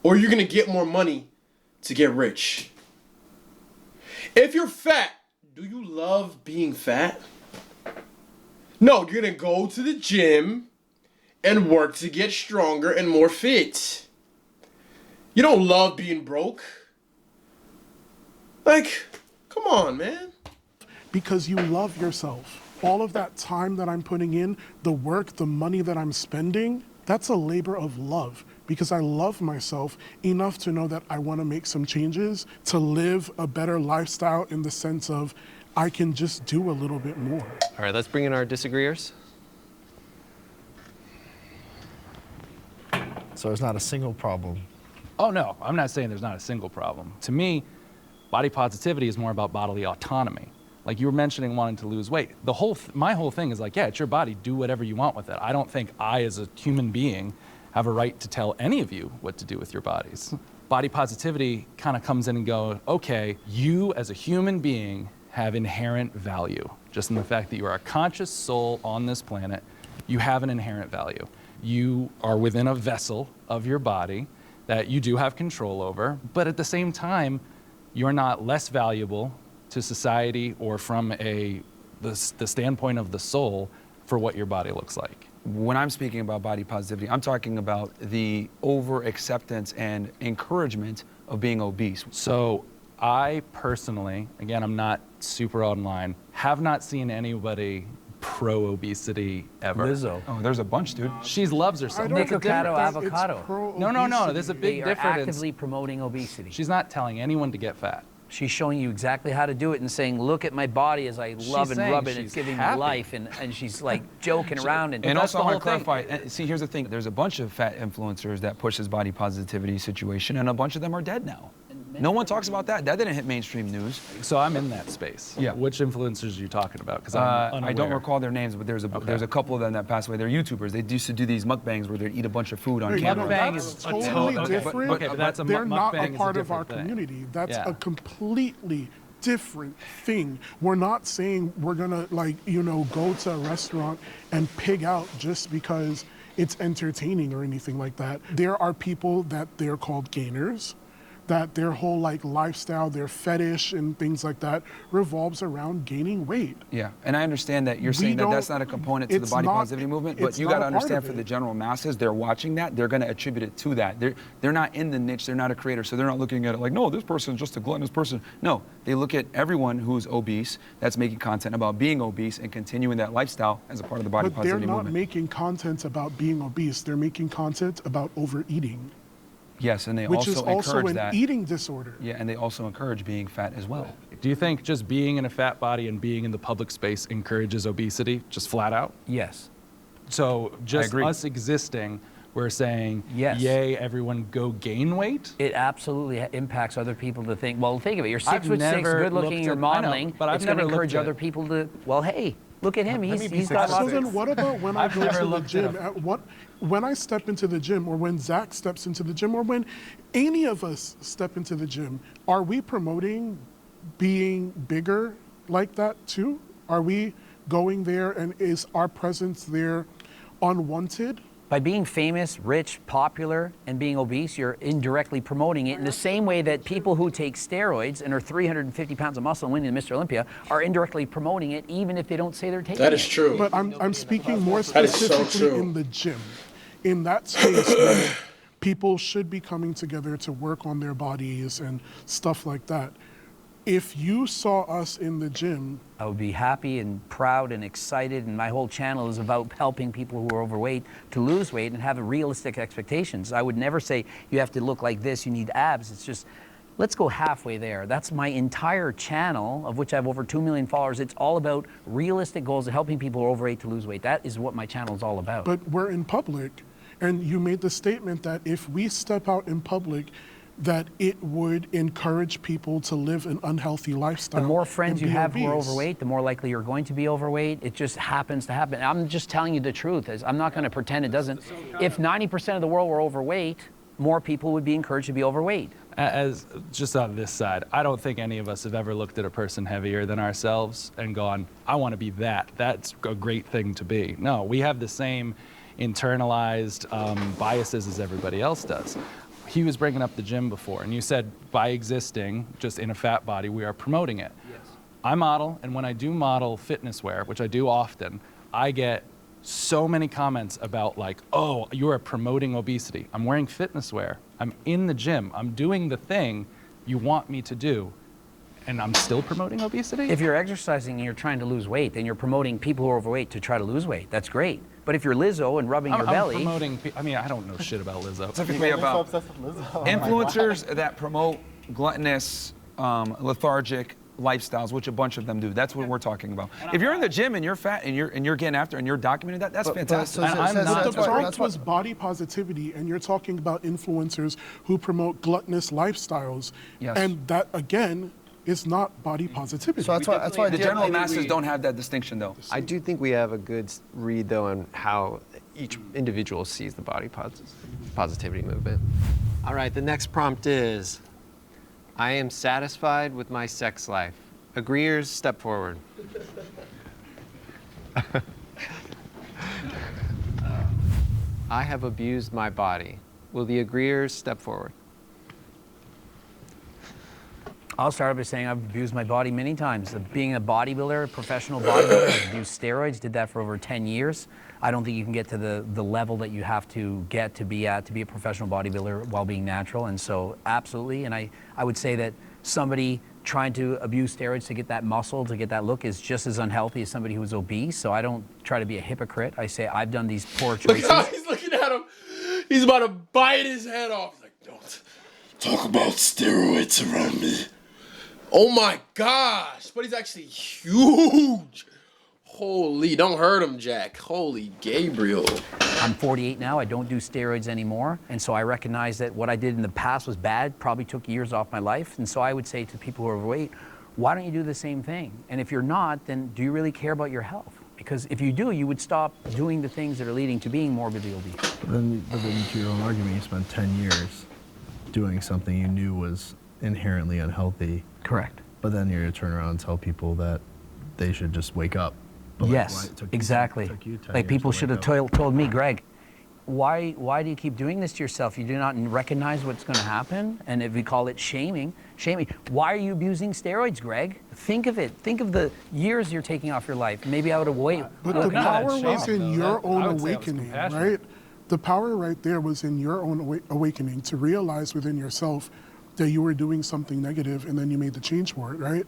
Or are you gonna get more money to get rich? If you're fat, do you love being fat? No, you're gonna go to the gym and work to get stronger and more fit. You don't love being broke. Like, come on, man. Because you love yourself. All of that time that I'm putting in, the work, the money that I'm spending, that's a labor of love. Because I love myself enough to know that I want to make some changes to live a better lifestyle in the sense of I can just do a little bit more. All right, let's bring in our disagreeers. So there's not a single problem. Oh no, I'm not saying there's not a single problem. To me, body positivity is more about bodily autonomy. Like you were mentioning wanting to lose weight. My whole thing is like, yeah, it's your body, do whatever you want with it. I don't think I, as a human being, have a right to tell any of you what to do with your bodies. Body positivity kind of comes in and goes, okay, you as a human being have inherent value. Just in the fact that you are a conscious soul on this planet, you have an inherent value. You are within a vessel of your body that you do have control over, but at the same time, you're not less valuable to society or from the standpoint of the soul for what your body looks like. When I'm speaking about body positivity, I'm talking about the over-acceptance and encouragement of being obese. So I personally, again, I'm not super online, have not seen anybody pro-obesity ever. Lizzo. Oh, there's a bunch, dude. She loves herself. Avocado, avocado. No, there's a big They are difference. actively promoting obesity. She's not telling anyone to get fat. She's showing you exactly how to do it and saying, look at my body as I love and rub it, and it's giving me life, and she's like joking around. And that's also, the I whole want to thing. clarify, see, here's the thing, there's a bunch of fat influencers that push this body positivity situation, and a bunch of them are dead now. No one talks about that. That didn't hit mainstream news. So I'm in that space. Yeah. Which influencers are you talking about? Because I'm unaware. I don't recall their names, but there's a couple of them that passed away. They're YouTubers. They used to do these mukbangs where they'd eat a bunch of food on camera. Mukbang That's is totally different. Okay, but that's they're not a mukbang is part of our different thing. community. That's Yeah. a completely different thing. We're not saying we're gonna go to a restaurant and pig out just because it's entertaining or anything like that. There are people that they're called gainers, that their whole like lifestyle, their fetish and things like that revolves around gaining weight. Yeah, and I understand that you're saying that that's not a component to the body positivity movement, but you got to understand for the general masses, they're watching that, they're going to attribute it to that. They're not in the niche, they're not a creator, so they're not looking at it like, no, this person's just a gluttonous person. No, they look at everyone who's obese that's making content about being obese and continuing that lifestyle as a part of the body positivity movement. But they're not making content about being obese, they're making content about overeating. Yes, and they which also is also encourage an that. eating disorder. Yeah, and they also encourage being fat as well. Do you think just being in a fat body and being in the public space encourages obesity, just flat out? Yes. So just us existing, we're saying, yes. Yay, everyone go gain weight? It absolutely impacts other people to think, well, think of it, you're 6'6", good looking, you're modeling, but it's going to encourage other people to, well, hey, look at him, he's got So then what about when I go to the gym? When I step into the gym, or when Zach steps into the gym, or when any of us step into the gym, are we promoting being bigger like that too? Are we going there, and is our presence there unwanted? By being famous, rich, popular, and being obese, you're indirectly promoting it in the same way that people who take steroids and are 350 pounds of muscle and winning the Mr. Olympia are indirectly promoting it, even if they don't say they're taking it. That is true. But I'm speaking more specifically in the gym. In that space where people should be coming together to work on their bodies and stuff like that. If you saw us in the gym, I would be happy and proud and excited, and my whole channel is about helping people who are overweight to lose weight and have realistic expectations. I would never say you have to look like this, you need abs. It's just, let's go halfway there. That's my entire channel, of which I have over 2 million followers. It's all about realistic goals of helping people who are overweight to lose weight. That is what my channel is all about. but we're in public, and you made the statement that if we step out in public, that it would encourage people to live an unhealthy lifestyle. The more friends you have who are obese. overweight, the more likely you're going to be overweight. It just happens to happen. I'm just telling you the truth. I'm not going to pretend it doesn't. If 90% of the world were overweight, more people would be encouraged to be overweight. As just on this side, I don't think any of us have ever looked at a person heavier than ourselves and gone, I want to be that. That's a great thing to be. No, we have the same internalized biases as everybody else does. He was bringing up the gym before, and you said by existing just in a fat body, we are promoting it. Yes. I model, and when I do model fitness wear, which I do often, I get so many comments about like, oh, you are promoting obesity. I'm wearing fitness wear. I'm in the gym. I'm doing the thing you want me to do, and I'm still promoting obesity? If you're exercising and you're trying to lose weight, then you're promoting people who are overweight to try to lose weight. That's great. But if you're Lizzo and rubbing your belly... I'm promoting, I mean, I don't know shit about Lizzo. Specifically about influencers that promote gluttonous, lethargic lifestyles, which a bunch of them do. That's what we're talking about. If you're in the gym and you're fat and you're getting after and you're documenting that, that's fantastic. The prompt was body positivity, and you're talking about influencers who promote gluttonous lifestyles. Yes. And that, again, is not body positivity. So that's why the general masses don't have that distinction, though. I do think we have a good read, though, on how each individual sees the body positivity movement. All right, the next prompt is, I am satisfied with my sex life. Agreeers, step forward. I have abused my body. Will the agreeers step forward? I'll start by saying I've abused my body many times. Being a bodybuilder, a professional bodybuilder, I've abused steroids, did that for over 10 years. I don't think you can get to the level that you have to get to be a professional bodybuilder while being natural. And so absolutely, and I would say that somebody trying to abuse steroids to get that muscle, to get that look is just as unhealthy as somebody who's obese. So I don't try to be a hypocrite. I say I've done these poor choices. Look how he's looking at him. He's about to bite his head off. He's like, don't talk about steroids around me. Oh my gosh, but he's actually huge. Holy, don't hurt him, Jack. Holy Gabriel. I'm 48 now, I don't do steroids anymore, and so I recognize that what I did in the past was bad, probably took years off my life, and so I would say to people who are overweight, why don't you do the same thing? And if you're not, then do you really care about your health? Because if you do, you would stop doing the things that are leading to being morbidly obese. But then to your own argument, you spent 10 years doing something you knew was inherently unhealthy. Correct. But then you're going to turn around and tell people that they should just wake up. But yes, exactly. Like people should have told me, Greg, why do you keep doing this to yourself? You do not recognize what's going to happen, and if we call it shaming. Why are you abusing steroids, Greg? Think of it. Think of the years you're taking off your life. Maybe out of weight. But the power was in your own awakening, right? The power right there was in your own awakening to realize within yourself that you were doing something negative, and then you made the change for it, right?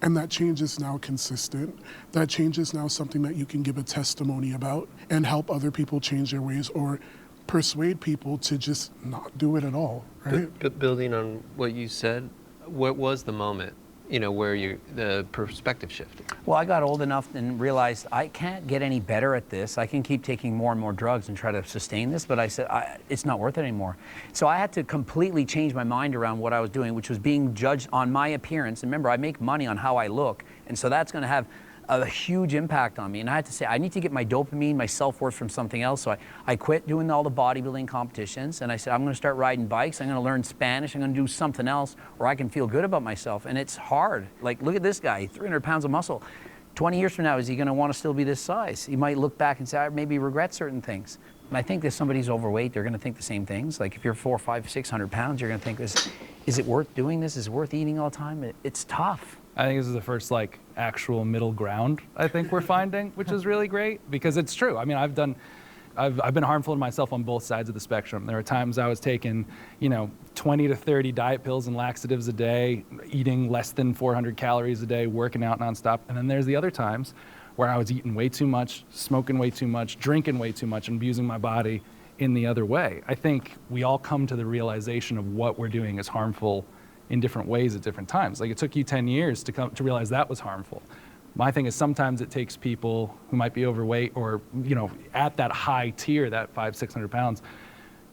And that change is now consistent. That change is now something that you can give a testimony about and help other people change their ways or persuade people to just not do it at all, right? But building on what you said, what was the moment, where the perspective shifted? Well, I got old enough and realized I can't get any better at this. I can keep taking more and more drugs and try to sustain this, but I said, it's not worth it anymore. So I had to completely change my mind around what I was doing, which was being judged on my appearance. And remember, I make money on how I look, and so that's going to have a huge impact on me. And I had to say, I need to get my dopamine, my self-worth from something else. So I quit doing all the bodybuilding competitions, and I said, I'm going to start riding bikes. I'm going to learn Spanish. I'm going to do something else where I can feel good about myself. And it's hard. Like, look at this guy, 300 pounds of muscle. 20 years from now, is he going to want to still be this size? He might look back and say, I maybe regret certain things. And I think if somebody's overweight, they're going to think the same things. Like if you're 400, 500, 600 pounds, you're going to think, is it worth doing this? Is it worth eating all the time? It's tough. I think this is the first actual middle ground I think we're finding, which is really great because it's true. I mean, I've been harmful to myself on both sides of the spectrum. There are times I was taking, 20 to 30 diet pills and laxatives a day, eating less than 400 calories a day, working out nonstop. And then there's the other times where I was eating way too much, smoking way too much, drinking way too much, and abusing my body in the other way. I think we all come to the realization of what we're doing is harmful in different ways at different times. Like it took you 10 years to realize that was harmful. My thing is sometimes it takes people who might be overweight or, at that high tier, that 500, 600 pounds,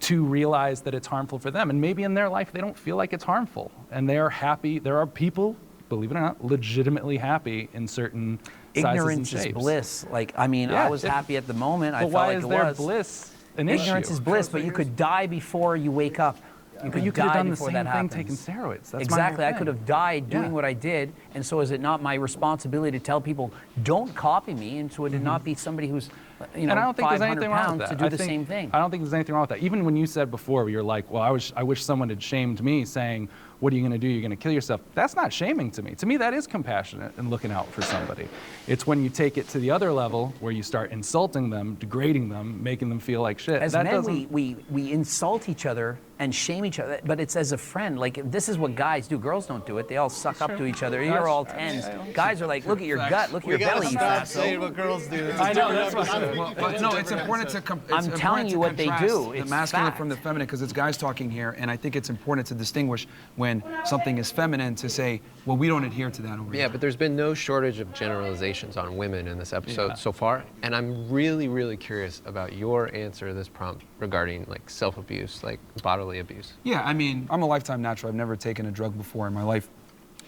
to realize that it's harmful for them. And maybe in their life, they don't feel like it's harmful. And they're happy. There are people, believe it or not, legitimately happy in certain sizes and Ignorance shapes. is bliss. I was happy at the moment. I felt why like is it there was. bliss an issue? Ignorance is bliss, but you could die before you wake up. You could have die done the before same that thing happens. taking steroids. That's Exactly. my I whole could thing. have died doing what I did, and so is it not my responsibility to tell people, don't copy me, and so it would not be somebody who's, And I don't think there's 500 anything wrong pounds with that. to do I the think- same thing. I don't think there's anything wrong with that. Even when you said before, you're like, well, I wish someone had shamed me saying, what are you going to do? You're going to kill yourself. That's not shaming to me. To me, that is compassionate and looking out for somebody. It's when you take it to the other level where you start insulting them, degrading them, making them feel like shit. As men, we insult each other and shame each other, but it's as a friend. Like, this is what guys do. Girls don't do it. They all suck up to each other. You're all tens. Guys are like, look at your gut, look at your belly. You Stop fatso. saying what girls do. I know, that's But no, it's important to I'm telling you what they do. The It's masculine fact. from the feminine, because it's guys talking here, and I think it's important to distinguish when something is feminine to say, well, we don't adhere to that over here. Yeah, but there's been no shortage of generalizations on women in this episode so far, and I'm really, really curious about your answer to this prompt regarding self-abuse, bodily abuse. Yeah, I mean, I'm a lifetime natural. I've never taken a drug before in my life.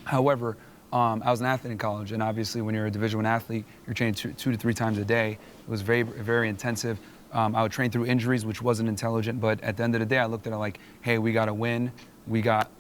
However, I was an athlete in college, and obviously when you're a Division I athlete, you're training two to three times a day. It was very, very intensive. I would train through injuries, which wasn't intelligent, but at the end of the day, I looked at it like, hey, we got to win. We got,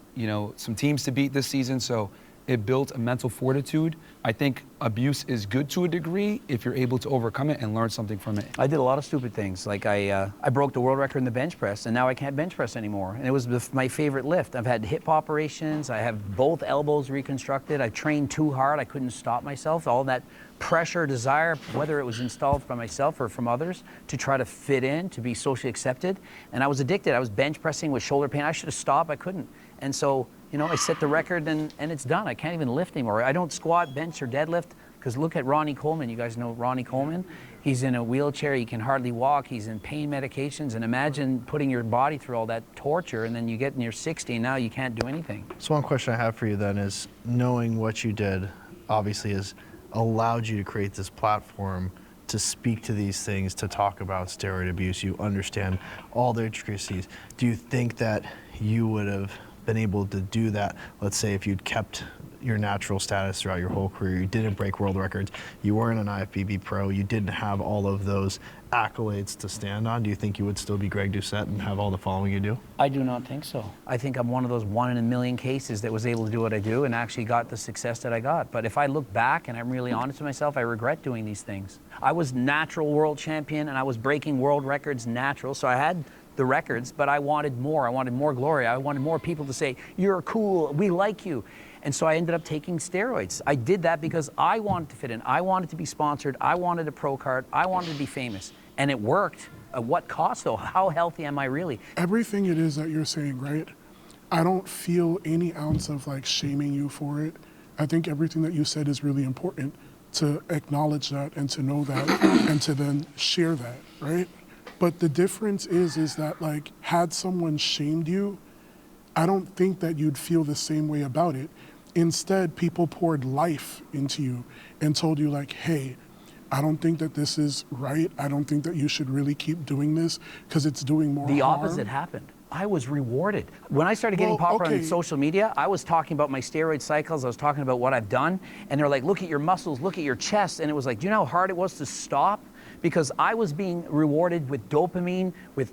some teams to beat this season, so it built a mental fortitude. I think abuse is good to a degree if you're able to overcome it and learn something from it. I did a lot of stupid things. Like I broke the world record in the bench press, and now I can't bench press anymore. And it was my favorite lift. I've had hip operations. I have both elbows reconstructed. I trained too hard. I couldn't stop myself. All that pressure, desire, whether it was installed by myself or from others, to try to fit in, to be socially accepted. And I was addicted. I was bench pressing with shoulder pain. I should have stopped. I couldn't. And so, I set the record and it's done. I can't even lift anymore. I don't squat, bench, or deadlift, because look at Ronnie Coleman. You guys know Ronnie Coleman? He's in a wheelchair. He can hardly walk. He's in pain medications. And imagine putting your body through all that torture, and then you get in your 60 and now you can't do anything. So one question I have for you then is, knowing what you did obviously has allowed you to create this platform to speak to these things, to talk about steroid abuse. You understand all the intricacies. Do you think that you would have been able to do that, let's say if you'd kept your natural status throughout your whole career, you didn't break world records, you weren't an IFBB pro, you didn't have all of those accolades to stand on, do you think you would still be Greg Doucette and have all the following you do? I do not think so. I think I'm one of those 1 in a million cases that was able to do what I do and actually got the success that I got. But if I look back and I'm really honest with myself, I regret doing these things. I was natural world champion and I was breaking world records natural, so I had the records, but I wanted more. I wanted more glory. I wanted more people to say, you're cool, we like you. And so I ended up taking steroids. I did that because I wanted to fit in. I wanted to be sponsored. I wanted a pro card. I wanted to be famous. And it worked. At what cost, though? How healthy am I really? Everything it is that you're saying, right? I don't feel any ounce of like shaming you for it. I think everything that you said is really important, to acknowledge that and to know that and to then share that, right? But the difference is that like, had someone shamed you, I don't think that you'd feel the same way about it. Instead, people poured life into you and told you like, hey, I don't think that this is right. I don't think that you should really keep doing this because it's doing more harm. The opposite happened. I was rewarded. When I started getting popular on social media, I was talking about my steroid cycles, I was talking about what I've done, and they're like, look at your muscles, look at your chest, and it was like, do you know how hard it was to stop? Because I was being rewarded with dopamine, with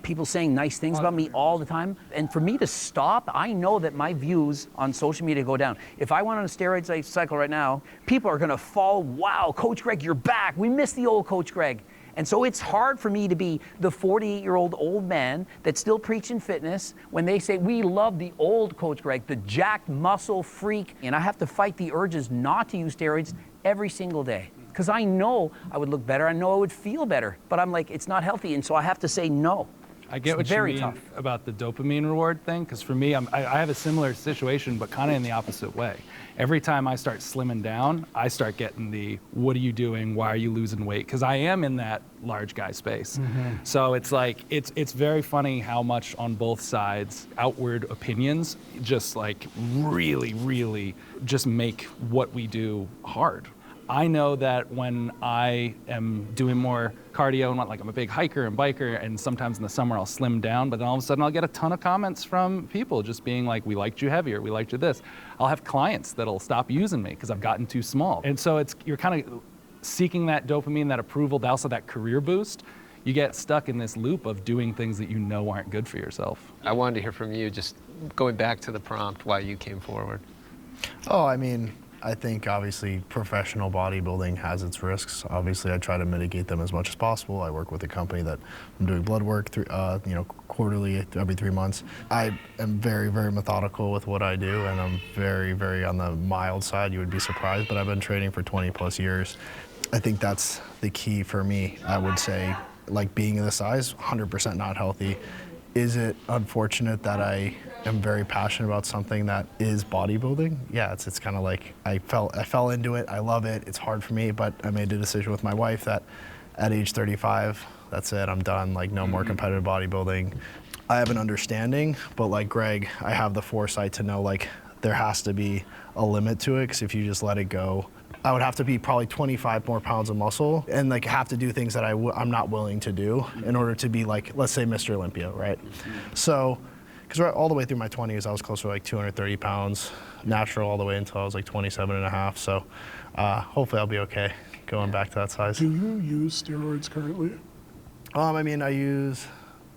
people saying nice things about me all the time. And for me to stop, I know that my views on social media go down. If I went on a steroid cycle right now, people are gonna fall, wow, Coach Greg, you're back. We miss the old Coach Greg. And so it's hard for me to be the 48-year-old old man that's still preaching fitness when they say, we love the old Coach Greg, the jacked muscle freak. And I have to fight the urges not to use steroids every single day. Because I know I would look better, I know I would feel better, but I'm like, it's not healthy, and so I have to say no. I get what you mean about the dopamine reward thing, because for me, I have a similar situation, but kind of in the opposite way. Every time I start slimming down, I start getting the, what are you doing? Why are you losing weight? Because I am in that large guy space. So it's like, it's very funny how much on both sides, outward opinions just like really just make what we do hard. I know that when I am doing more cardio and like I'm a big hiker and biker, and sometimes in the summer I'll slim down, but then all of a sudden I'll get a ton of comments from people just being like, we liked you heavier, we liked you this. I'll have clients that'll stop using me because I've gotten too small. And so you're kind of seeking that dopamine, that approval, also that career boost. You get stuck in this loop of doing things that you know aren't good for yourself. I wanted to hear from you, just going back to the prompt, why you came forward. Oh, I mean, I think obviously professional bodybuilding has its risks. Obviously, I try to mitigate them as much as possible. I work with a company that I'm doing blood work through, quarterly, every 3 months. I am very methodical with what I do, and I'm very on the mild side. You would be surprised, but I've been training for 20+ years. I think that's the key for me. I would say, like being in the size, 100% not healthy. Is it unfortunate that I am very passionate about something that is bodybuilding? Yeah, it's kind of like I fell into it. I love it. It's hard for me, but I made a decision with my wife that at age 35, that's it. I'm done. Like no more competitive bodybuilding. I have an understanding, but like Greg, I have the foresight to know like there has to be a limit to it, because if you just let it go, I would have to be probably 25 more pounds of muscle and like have to do things that I'm not willing to do in order to be like, let's say Mr. Olympia, right? So, because all the way through my 20s, I was closer to like 230 pounds, natural all the way until I was like 27 and a half. So hopefully I'll be okay going back to that size. Do you use steroids currently? I mean, I use...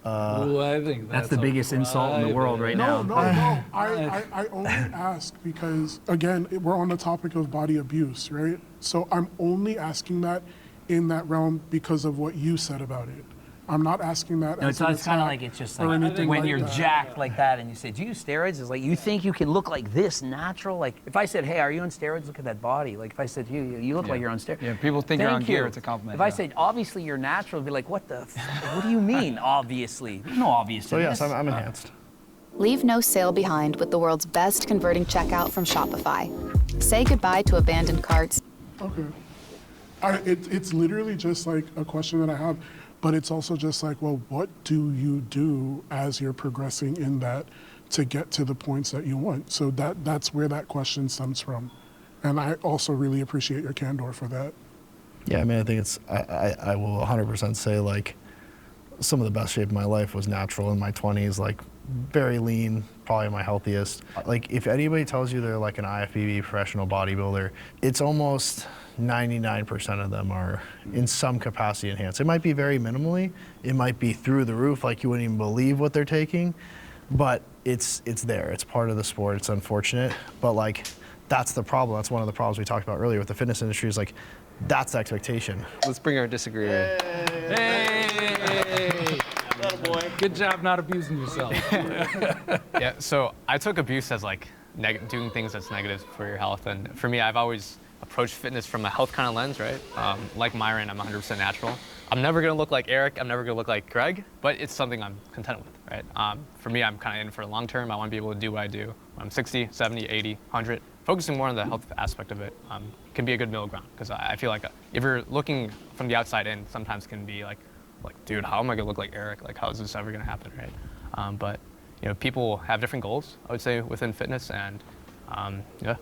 I think that's the biggest insult in the world right now. No. I only ask because, again, we're on the topic of body abuse, right? So I'm only asking that in that realm because of what you said about it. I'm not asking that No, as it's kind of like, it's just like when you're jacked like that and you say, do you use steroids? It's like, you think you can look like this natural? Like if I said, hey, are you on steroids? Look at that body. Like if I said, you look like you're on steroids. Yeah, people think you're on gear, it's a compliment. If I said, obviously you're natural, it'd be like, what do you mean, obviously? There's no obvious So yes, I'm enhanced. Leave no sale behind with the world's best converting checkout from Shopify. Say goodbye to abandoned carts. Okay. It's literally just like a question that I have. But it's also just like, well, what do you do as you're progressing in that to get to the points that you want? So that's where that question stems from. And I also really appreciate your candor for that. Yeah, I mean, I think I will 100% say like some of the best shape of my life was natural in my 20s. Like very lean, probably my healthiest. Like if anybody tells you they're like an IFBB professional bodybuilder, it's almost 99% of them are in some capacity enhanced. It might be very minimally, it might be through the roof, like you wouldn't even believe what they're taking, but it's there. It's part of the sport. It's unfortunate, but like that's the problem. That's one of the problems we talked about earlier with the fitness industry is like that's the expectation. Let's bring our disagreeer. Hey! Good job not abusing yourself. Yeah, so I took abuse as like doing things that's negative for your health, and for me, I've always approached fitness from a health kind of lens, right? Like Myron, I'm 100% natural. I'm never gonna look like Eric, I'm never gonna look like Greg, but it's something I'm content with, right? For me, I'm kind of in for the long term. I want to be able to do what I do when I'm 60, 70, 80, 100. Focusing more on the health aspect of it can be a good middle ground, because I feel like if you're looking from the outside in, sometimes can be like, dude, how am I gonna look like Eric? Like, how is this ever gonna happen, right? But you know, people have different goals, I would say, within fitness, and yeah.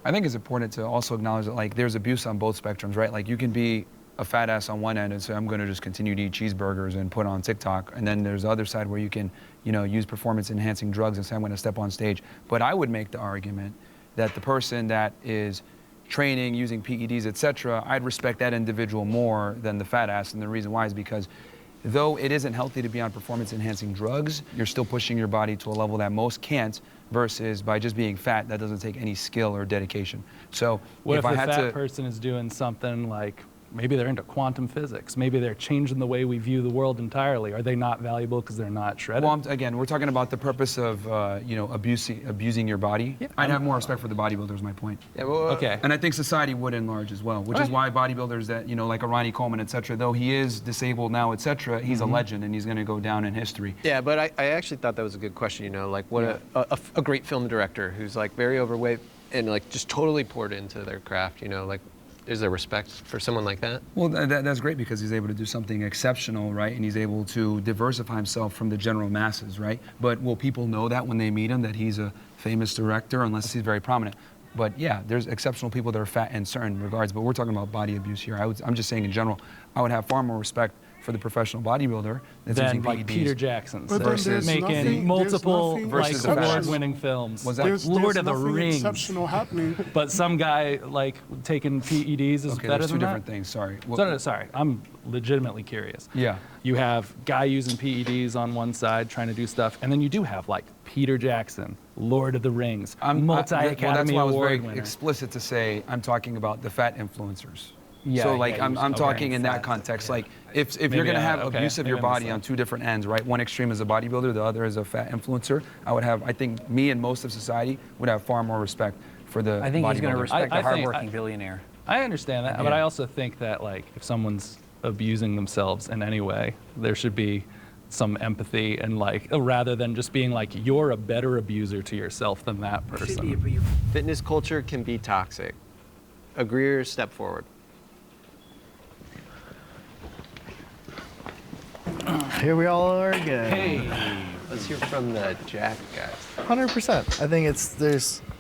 I think it's important to also acknowledge that like there's abuse on both spectrums, right? Like you can be a fat ass on one end and say I'm going to just continue to eat cheeseburgers and put on TikTok, and then there's the other side where you can, you know, use performance enhancing drugs and say I'm going to step on stage. But I would make the argument that the person that is training, using PEDs, etc., I'd respect that individual more than the fat ass, and the reason why is because though it isn't healthy to be on performance-enhancing drugs, you're still pushing your body to a level that most can't, versus by just being fat, that doesn't take any skill or dedication. So what if I the had fat person is doing something like, maybe they're into quantum physics, maybe they're changing the way we view the world entirely. Are they not valuable because they're not shredded? Well, again, we're talking about the purpose of, you know, abusing your body. Yeah, I'd have more respect for the bodybuilders, my point. Yeah, well, okay. And I think society would in large as well, which is why bodybuilders that, you know, like a Ronnie Coleman, et cetera, though he is disabled now, et cetera, he's a legend and he's going to go down in history. Yeah, but I actually thought that was a good question, you know, like what a great film director who's like very overweight and like just totally poured into their craft, you know, like, is there respect for someone like that? Well, that's great because he's able to do something exceptional, right? And he's able to diversify himself from the general masses, right? But will people know that when they meet him, that he's a famous director, unless he's very prominent? But yeah, there's exceptional people that are fat in certain regards, but we're talking about body abuse here. I'm just saying in general, I would have far more respect for the professional bodybuilder that's than using like PEDs. Peter Jackson versus making multiple like versus award-winning films. Was that There's Lord of the nothing Rings? exceptional happening. But some guy like taking PEDs is Okay, better there's two than different that? things. Sorry. No, sorry. I'm legitimately curious. Yeah. You have guy using PEDs on one side trying to do stuff, and then you do have like Peter Jackson, Lord of the Rings, multi-Academy well, that's why I was Award very winner. explicit to say I'm talking about the fat influencers. Yeah, so like yeah, I'm talking in that context. Like if you're gonna have abuse of your body on two different ends, right? One extreme is a bodybuilder, the other is a fat influencer. I think me and most of society would have far more respect for the I think he's going to bodybuilder. respect a hardworking billionaire. I understand that, but I also think that like if someone's abusing themselves in any way, there should be some empathy and like rather than just being like you're a better abuser to yourself than that person. Fitness culture can be toxic. Agree or step forward? Here we all are again. Hey, let's hear from the Jack guys. 100%. I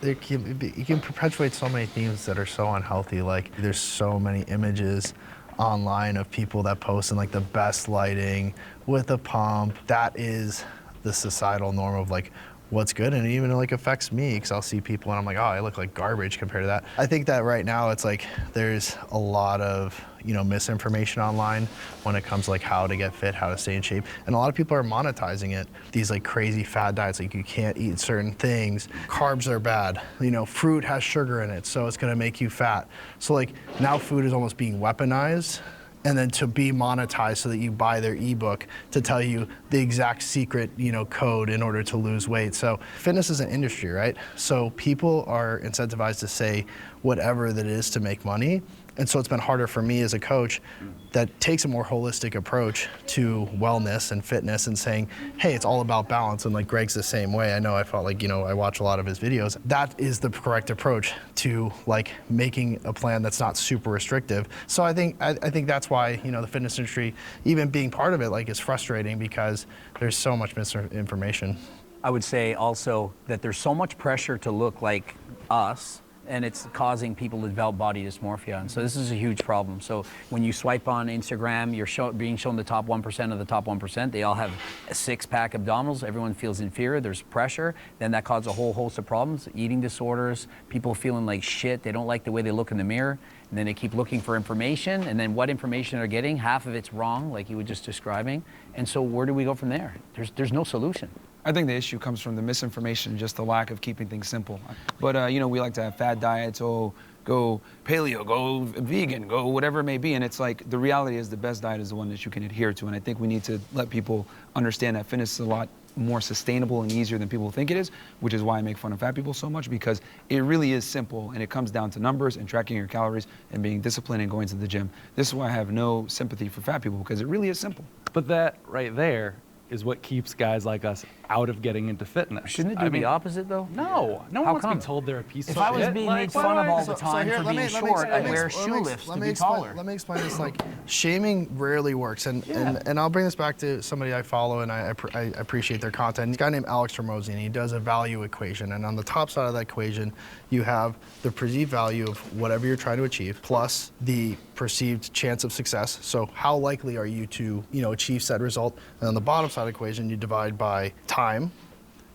think you can perpetuate so many themes that are so unhealthy. Like there's so many images online of people that post in like the best lighting with a pump. That is the societal norm of like what's good, and it even like affects me because I'll see people and I'm like, oh, I look like garbage compared to that. I think that right now it's like there's a lot of, you know, misinformation online when it comes to like how to get fit, how to stay in shape, and a lot of people are monetizing it. These like crazy fad diets, like you can't eat certain things, carbs are bad, you know, fruit has sugar in it, so it's gonna make you fat. So like now food is almost being weaponized, and then to be monetized so that you buy their ebook to tell you the exact secret, you know, code in order to lose weight. So fitness is an industry, right? So people are incentivized to say whatever that it is to make money. And so it's been harder for me as a coach that takes a more holistic approach to wellness and fitness and saying, hey, it's all about balance. And like Greg's the same way. I know I felt like, you know, I watch a lot of his videos. That is the correct approach to like making a plan that's not super restrictive. So I think that's why, you know, the fitness industry, even being part of it, like is frustrating because there's so much misinformation. I would say also that there's so much pressure to look like us and it's causing people to develop body dysmorphia. And so this is a huge problem. So when you swipe on Instagram, you're being shown the top 1% of the top 1%. They all have a six-pack abdominals. Everyone feels inferior. There's pressure. Then that causes a whole host of problems, eating disorders, people feeling like shit. They don't like the way they look in the mirror. And then they keep looking for information. And then what information they're getting, half of it's wrong, like you were just describing. And so where do we go from there? There's no solution. I think the issue comes from the misinformation, just the lack of keeping things simple. But, you know, we like to have fad diets, go paleo, go vegan, go whatever it may be. And it's like, the reality is the best diet is the one that you can adhere to. And I think we need to let people understand that fitness is a lot more sustainable and easier than people think it is, which is why I make fun of fat people so much, because it really is simple, and it comes down to numbers and tracking your calories and being disciplined and going to the gym. This is why I have no sympathy for fat people, because it really is simple. But that right there is what keeps guys like us out of getting into fitness. Shouldn't it do the opposite, though? No one wants to be told they're a piece of shit. If I was being made fun of all the time here, for being short, I'd wear shoe lifts to be taller. Let me explain this. Like, shaming rarely works, and I'll bring this back to somebody I follow, and I appreciate their content. He's a guy named Alex Hormozi, and he does a value equation, and on the top side of that equation, you have the perceived value of whatever you're trying to achieve, plus the perceived chance of success. So how likely are you to, achieve said result? And on the bottom side of the equation, you divide by time,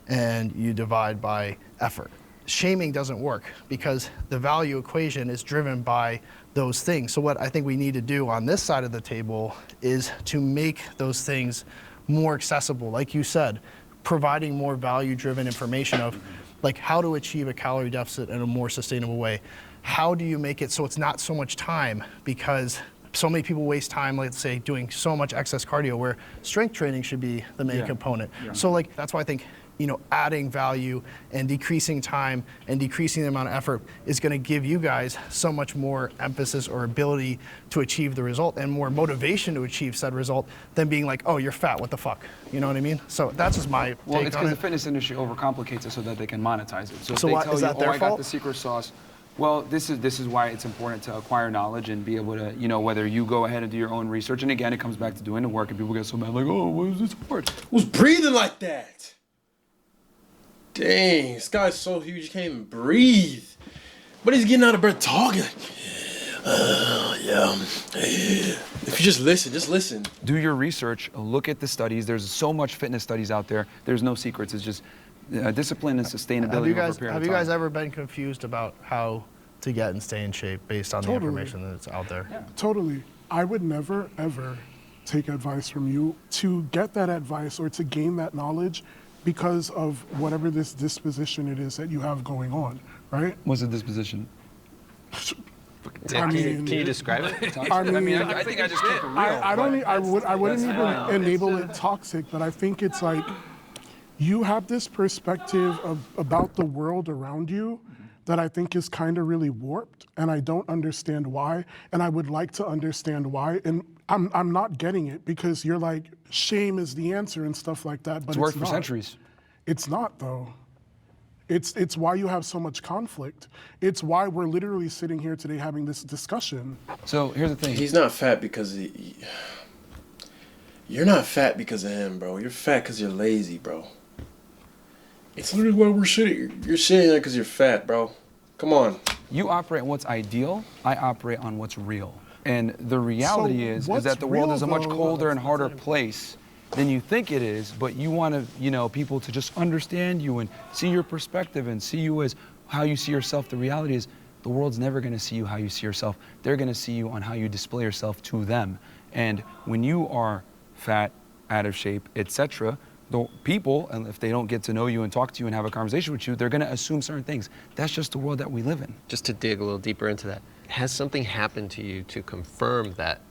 and you divide by effort. Shaming doesn't work because the value equation is driven by those things. So what I think we need to do on this side of the table is to make those things more accessible. Like you said, providing more value-driven information of like how to achieve a calorie deficit in a more sustainable way. How do you make it so it's not so much time? Because so many people waste time, let's say, doing so much excess cardio where strength training should be the main component. Yeah. So like, that's why I think, adding value and decreasing time and decreasing the amount of effort is gonna give you guys so much more emphasis or ability to achieve the result and more motivation to achieve said result than being like, oh, you're fat, what the fuck? You know what I mean? So that's just my Well, take it's on because it. the fitness industry overcomplicates it so that they can monetize it. So if So they what, tell is you, that their I got fault? the secret sauce. Well, this is why it's important to acquire knowledge and be able to, whether you go ahead and do your own research. And again, it comes back to doing the work, and people get so mad, like, oh, what is this for? Who's breathing like that? Dang, this guy's so huge you can't even breathe. But he's getting out of breath talking. If you just listen. Do your research, look at the studies. There's so much fitness studies out there. There's no secrets. It's just discipline and sustainability over a period of time. Have you guys ever been confused about how to get and stay in shape based on the information that's out there? Yeah. Totally. I would never, ever take advice from you to get that advice or to gain that knowledge because of whatever this disposition it is that you have going on, right? What's the disposition? Can you describe it? I think I just keep it real. I wouldn't even enable it toxic, but I think it's like you have this perspective about the world around you that I think is kind of really warped, and I don't understand why, and I would like to understand why, and I'm not getting it because you're like, shame is the answer and stuff like that, but It's worked for centuries. It's not, though. It's why you have so much conflict. It's why we're literally sitting here today having this discussion. So here's the thing. He's not fat because you're not fat because of him, bro. You're fat because you're lazy, bro. It's literally why we're sitting. You're sitting there because you're fat, bro. Come on. You operate on what's ideal. I operate on what's real. And the reality is that the world is a much colder and harder place than you think it is, but you want to, people to just understand you and see your perspective and see you as how you see yourself. The reality is the world's never going to see you how you see yourself. They're going to see you on how you display yourself to them. And when you are fat, out of shape, etc., the people, and if they don't get to know you and talk to you and have a conversation with you, they're going to assume certain things. That's just the world that we live in. Just to dig a little deeper into that, has something happened to you to confirm that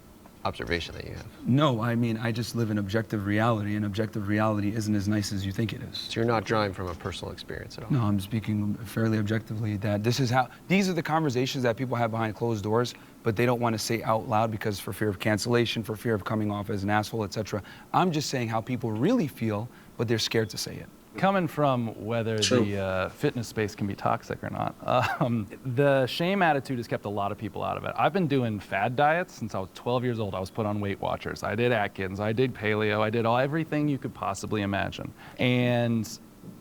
observation that you have? No, I just live in objective reality, and objective reality isn't as nice as you think it is. So you're not drawing from a personal experience at all? No, I'm speaking fairly objectively that these are the conversations that people have behind closed doors, but they don't want to say out loud because for fear of cancellation, for fear of coming off as an asshole, etc. I'm just saying how people really feel, but they're scared to say it. Coming from whether the fitness space can be toxic or not, the shame attitude has kept a lot of people out of it. I've been doing fad diets since I was 12 years old. I was put on Weight Watchers. I did Atkins. I did paleo. I did everything you could possibly imagine. And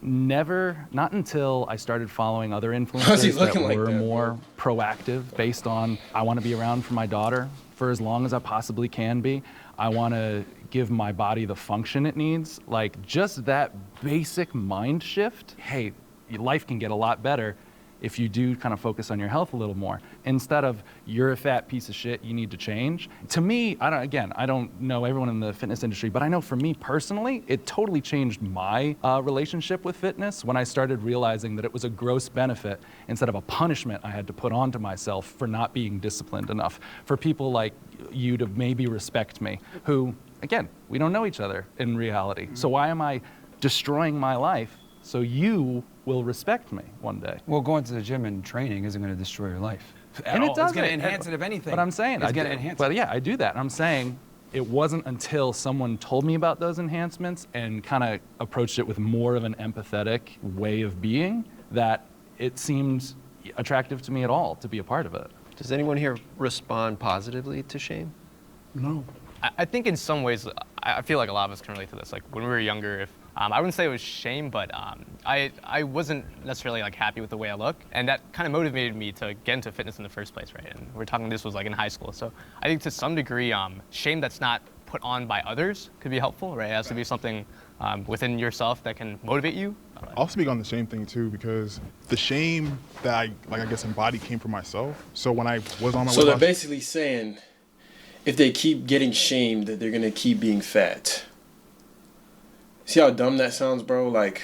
not until I started following other influencers that were more proactive based on, I want to be around for my daughter for as long as I possibly can be. I want to give my body the function it needs. Like just that basic mind shift, hey, your life can get a lot better if you do kind of focus on your health a little more, instead of you're a fat piece of shit, you need to change. To me, I don't know everyone in the fitness industry, but I know for me personally, it totally changed my relationship with fitness when I started realizing that it was a gross benefit instead of a punishment I had to put onto myself for not being disciplined enough. For people like you to maybe respect me, who, again, we don't know each other in reality. So why am I destroying my life so you will respect me one day? Well, going to the gym and training isn't going to destroy your life. And it does. It's going to enhance it, if anything. But I'm saying, it's going to enhance it. Well, yeah, I do that. I'm saying it wasn't until someone told me about those enhancements and kind of approached it with more of an empathetic way of being that it seemed attractive to me at all to be a part of it. Does anyone here respond positively to shame? No. I think in some ways, I feel like a lot of us can relate to this. Like when we were younger, if I wouldn't say it was shame, but I wasn't necessarily like happy with the way I look, and that kind of motivated me to get into fitness in the first place, right? And we're talking this was like in high school, so I think to some degree, shame that's not put on by others could be helpful, right? It has to be something within yourself that can motivate you. I'll speak on the shame thing too, because the shame that I guess embodied came from myself. So when I was on my So they're basically saying, if they keep getting shamed, that they're gonna keep being fat. See how dumb that sounds, bro? Like,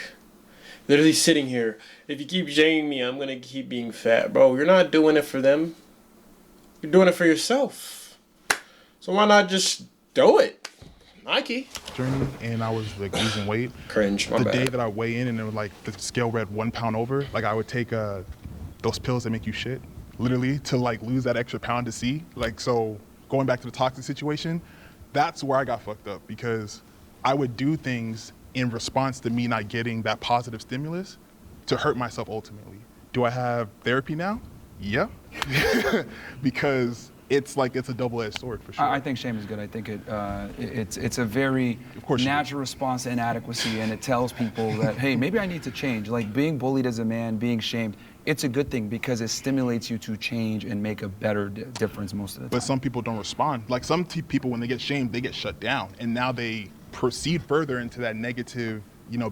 literally sitting here, if you keep shaming me, I'm gonna keep being fat. Bro, you're not doing it for them. You're doing it for yourself. So why not just do it? Nike. Journey, and I was like losing weight. Cringe, my The bad. day that I weigh in and it was like the scale read 1 pound over, like I would take those pills that make you shit, literally, to like lose that extra pound to see. Like, so going back to the toxic situation, that's where I got fucked up, because I would do things in response to me not getting that positive stimulus to hurt myself ultimately. Do I have therapy now? Yeah. Because it's a double-edged sword for sure. I think shame is good. I think it's a very natural response to inadequacy, and it tells people that, hey, maybe I need to change. Like being bullied as a man, being shamed, it's a good thing because it stimulates you to change and make a better difference most of the time. But some people don't respond. Like some people, when they get shamed, they get shut down, and now they proceed further into that negative,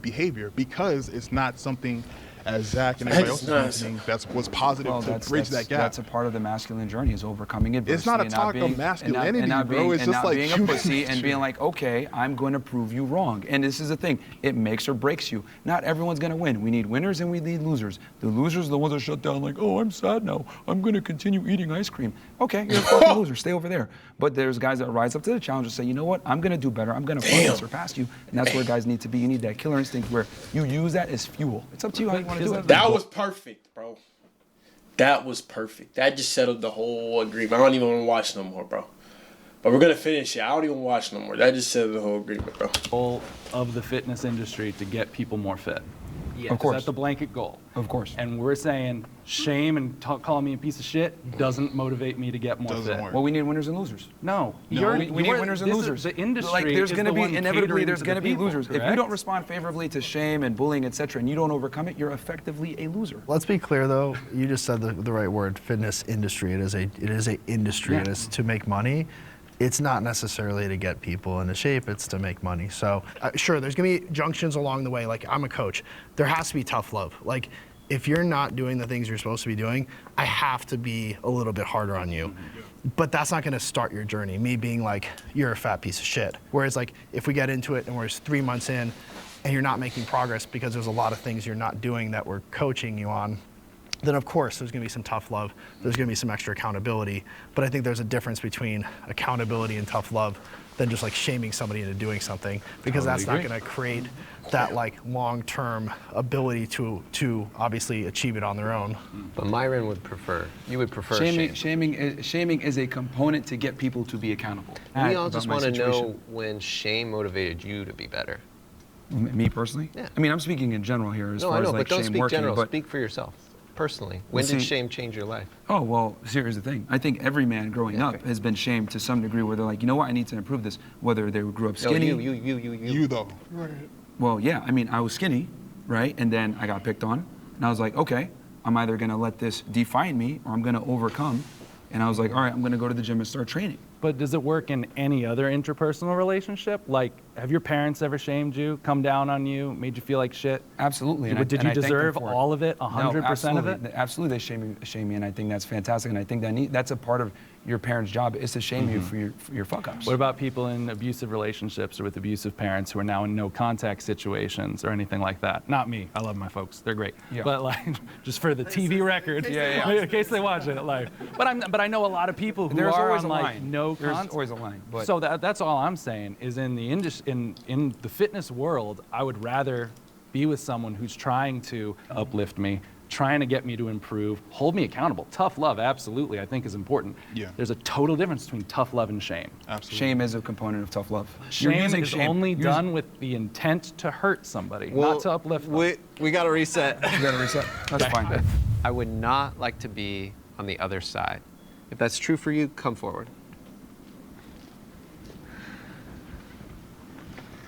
behavior, because it's not something, as Zach and everybody else is mentioning, was positive to bridge that gap. That's a part of the masculine journey, is overcoming adversity. It's not a talk of masculinity, bro. It's just like being a pussy and being like, okay, I'm going to prove you wrong. And this is the thing, it makes or breaks you. Not everyone's going to win. We need winners and we need losers. The losers are the ones that shut down like, oh, I'm sad now. I'm going to continue eating ice cream. Okay, you're a fucking loser. Stay over there. But there's guys that rise up to the challenge and say, you know what? I'm going to do better. I'm going to fucking surpass you. And that's where guys need to be. You need that killer instinct where you use that as fuel. It's up to you how you want to do it. That was perfect, bro. That was perfect. That just settled the whole agreement. I don't even want to watch no more, bro. But we're going to finish it. I don't even watch no more. That just settled the whole agreement, bro. Goal of the fitness industry to get people more fit. Of course. That's the blanket goal. Of course. And we're saying shame and calling me a piece of shit doesn't motivate me to get more fit. Well, we need winners and losers. No. We need winners and losers. The industry like there's is going to the be one inevitably catering there's to going to the be people, losers. If you correct? don't respond favorably to shame and bullying, etc., and you don't overcome it, you're effectively a loser. Let's be clear, though. You just said the right word, fitness industry. It is a industry. Yeah. It is to make money. It's not necessarily to get people into shape. It's to make money. So sure, there's going to be junctions along the way. Like I'm a coach. There has to be tough love. Like if you're not doing the things you're supposed to be doing, I have to be a little bit harder on you. But that's not going to start your journey. Me being like, you're a fat piece of shit. Whereas like if we get into it and we're 3 months in and you're not making progress because there's a lot of things you're not doing that we're coaching you on, then of course there's going to be some tough love. There's going to be some extra accountability. But I think there's a difference between accountability and tough love than just like shaming somebody into doing something, because that's not going to create that like long-term ability to obviously achieve it on their own. But Myron would prefer, you would prefer shame. Shaming is a component to get people to be accountable. We all just want to know when shame motivated you to be better. Me personally? Yeah. I mean, I'm speaking in general here as far as like but don't shame speak working. general. But Speak for yourself, personally. When did shame change your life? Oh, well, here's the thing. I think every man growing up has been shamed to some degree where they're like, you know what, I need to improve this. Whether they grew up skinny. No, you You though. Right. Well, yeah, I mean, I was skinny, right? And then I got picked on. And I was like, okay, I'm either gonna let this define me or I'm gonna overcome. And I was like, all right, I'm gonna go to the gym and start training. But does it work in any other interpersonal relationship? Like, have your parents ever shamed you, come down on you, made you feel like shit? Absolutely. Did you deserve all of it, 100% of it? Absolutely, they shame me, and I think that's fantastic. And I think that's a part of your parents' job is to shame you for your fuck-ups. What about people in abusive relationships or with abusive parents who are now in no contact situations or anything like that? Not me. I love my folks. They're great. Yeah. But like, just for the TV record, in case they watch it. Like, but I know a lot of people who There's are always on a like line. no There's contact. always a line. But So that's all I'm saying is in the fitness world, I would rather be with someone who's trying to uplift me, trying to get me to improve, hold me accountable. Tough love, absolutely, I think is important. Yeah. There's a total difference between tough love and shame. Absolutely. shame is a component of tough love. Shame is only done with the intent to hurt somebody, not to uplift them. We got to reset. You gotta reset. That's fine. I would not like to be on the other side. If that's true for you, come forward.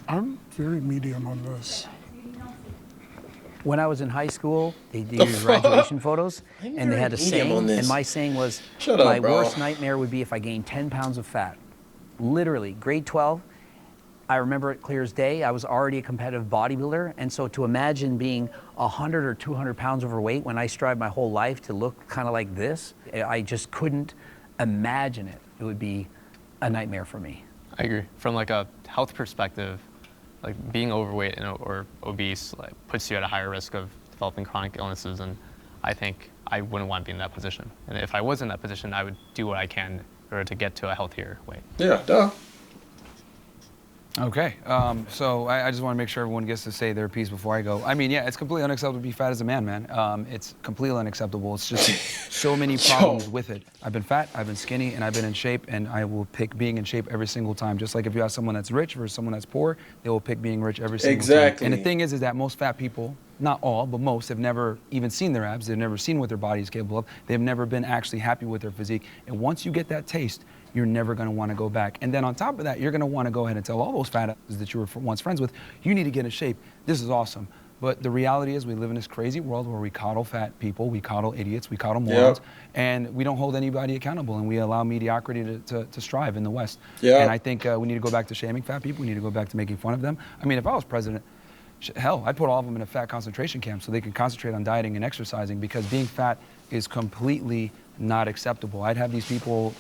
I'm very medium on this. When I was in high school, they did graduation photos, and they had a saying, and my saying was, my worst nightmare would be if I gained 10 pounds of fat. Literally, grade 12, I remember it clear as day. I was already a competitive bodybuilder, and so to imagine being 100 or 200 pounds overweight when I strived my whole life to look kind of like this, I just couldn't imagine it. It would be a nightmare for me. I agree. From like a health perspective, like being overweight or obese like puts you at a higher risk of developing chronic illnesses, and I think I wouldn't want to be in that position. And if I was in that position, I would do what I can in order to get to a healthier weight. Yeah, duh. Okay, so I just want to make sure everyone gets to say their piece before I go. I mean, yeah, it's completely unacceptable to be fat as a man, man. It's completely unacceptable. It's just so many problems with it. I've been fat, I've been skinny, and I've been in shape, and I will pick being in shape every single time. Just like if you have someone that's rich versus someone that's poor, they will pick being rich every single time. And the thing is that most fat people, not all, but most, have never even seen their abs. They've never seen what their body is capable of. They've never been actually happy with their physique. And once you get that taste, you're never going to want to go back. And then on top of that, you're going to want to go ahead and tell all those fat asses that you were once friends with, you need to get in shape. This is awesome. But the reality is we live in this crazy world where we coddle fat people, we coddle idiots, we coddle morons, and we don't hold anybody accountable, and we allow mediocrity to strive in the West. And I think we need to go back to shaming fat people. We need to go back to making fun of them. I mean, if I was president, hell, I'd put all of them in a fat concentration camp so they can concentrate on dieting and exercising, because being fat is completely not acceptable. I'd have these people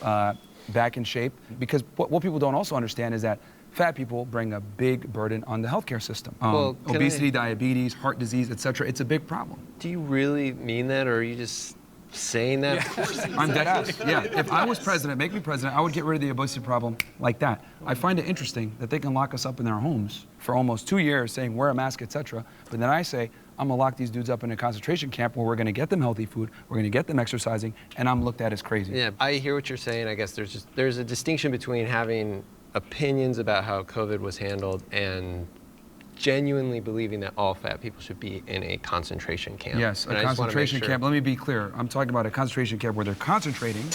back in shape, because what people don't also understand is that fat people bring a big burden on the healthcare system. Obesity, diabetes, heart disease, etc. It's a big problem. Do you really mean that, or are you just saying that? Yeah. I'm dead ass. Yeah. If I was president, make me president, I would get rid of the obesity problem like that. I find it interesting that they can lock us up in their homes for almost 2 years saying wear a mask, etc. But then I say, I'm gonna lock these dudes up in a concentration camp where we're gonna get them healthy food, we're gonna get them exercising, and I'm looked at as crazy. Yeah, I hear what you're saying. I guess there's a distinction between having opinions about how COVID was handled and genuinely believing that all fat people should be in a concentration camp. Yes, a concentration camp. Let me be clear. I'm talking about a concentration camp where they're concentrating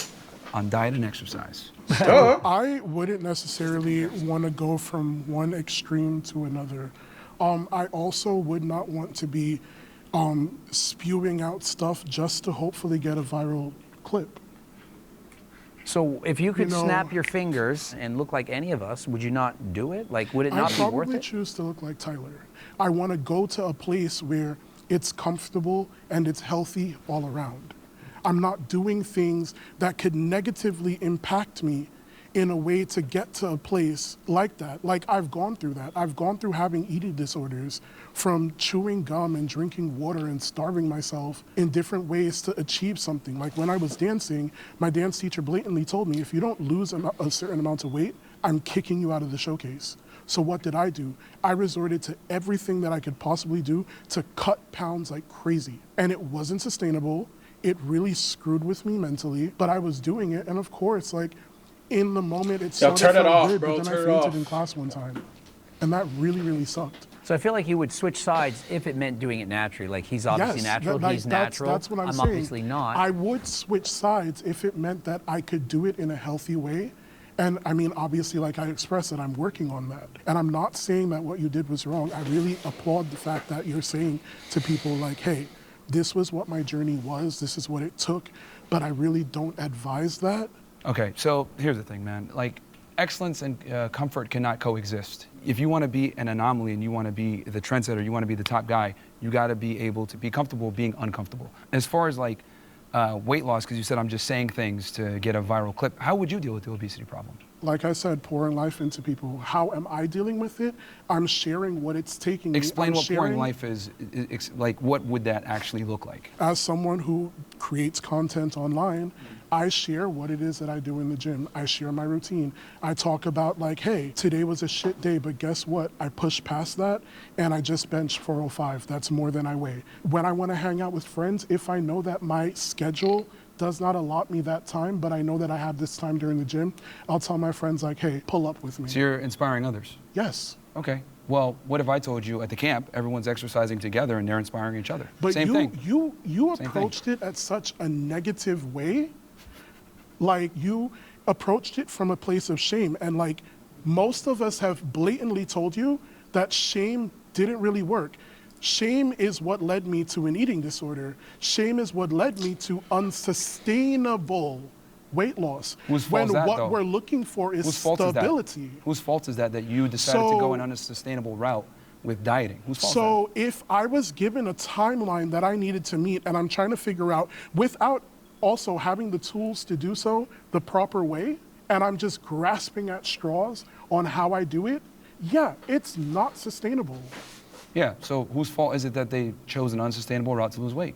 on diet and exercise. I wouldn't necessarily want to go from one extreme to another. I also would not want to be spewing out stuff just to hopefully get a viral clip. So if you could snap your fingers and look like any of us, would you not do it? Like, would it not be worth it? I probably choose to look like Tyler. I want to go to a place where it's comfortable and it's healthy all around. I'm not doing things that could negatively impact me in a way to get to a place like that. Like, I've gone through that. I've gone through having eating disorders from chewing gum and drinking water and starving myself in different ways to achieve something. Like, when I was dancing, my dance teacher blatantly told me, if you don't lose a certain amount of weight, I'm kicking you out of the showcase. So what did I do? I resorted to everything that I could possibly do to cut pounds like crazy. And it wasn't sustainable. It really screwed with me mentally, but I was doing it. And of course, like, in the moment, it sounded good, but then I fainted in class one time. And that really, really sucked. So I feel like you would switch sides if it meant doing it naturally. Like, he's obviously natural, he's natural. That's what I'm saying. obviously not. I would switch sides if it meant that I could do it in a healthy way And I mean, obviously, like I expressed that I'm working on that. And I'm not saying that what you did was wrong. I really applaud the fact that you're saying to people like, hey, this was what my journey was, this is what it took, but I really don't advise that. Okay, so here's the thing, man. Like, excellence and comfort cannot coexist. If you want to be an anomaly and you want to be the trendsetter, you want to be the top guy, you got to be able to be comfortable being uncomfortable. As far as like weight loss, because you said I'm just saying things to get a viral clip, how would you deal with the obesity problem? Like I said, pouring life into people. How am I dealing with it? I'm sharing what it's taking me. Explain what pouring life is. Like, what would that actually look like? As someone who creates content online, I share what it is that I do in the gym. I share my routine. I talk about like, hey, today was a shit day, but guess what? I pushed past that and I just benched 405. That's more than I weigh. When I want to hang out with friends, if I know that my schedule does not allot me that time, but I know that I have this time during the gym, I'll tell my friends like, hey, pull up with me. So you're inspiring others? Yes. Okay. Well, what if I told you at the camp, everyone's exercising together and they're inspiring each other? But Same thing. You approached it at such a negative way. Like, you approached it from a place of shame. And like, most of us have blatantly told you that shame didn't really work. Shame is what led me to an eating disorder. Shame is what led me to unsustainable weight loss. Whose fault is that, what though? we're looking for is Whose fault stability. Is that? Whose fault is that you decided to go an unsustainable route with dieting? Whose fault is that? So if I was given a timeline that I needed to meet and I'm trying to figure out without also having the tools to do so the proper way, and I'm just grasping at straws on how I do it, yeah, it's not sustainable. Yeah, so whose fault is it that they chose an unsustainable route to lose weight?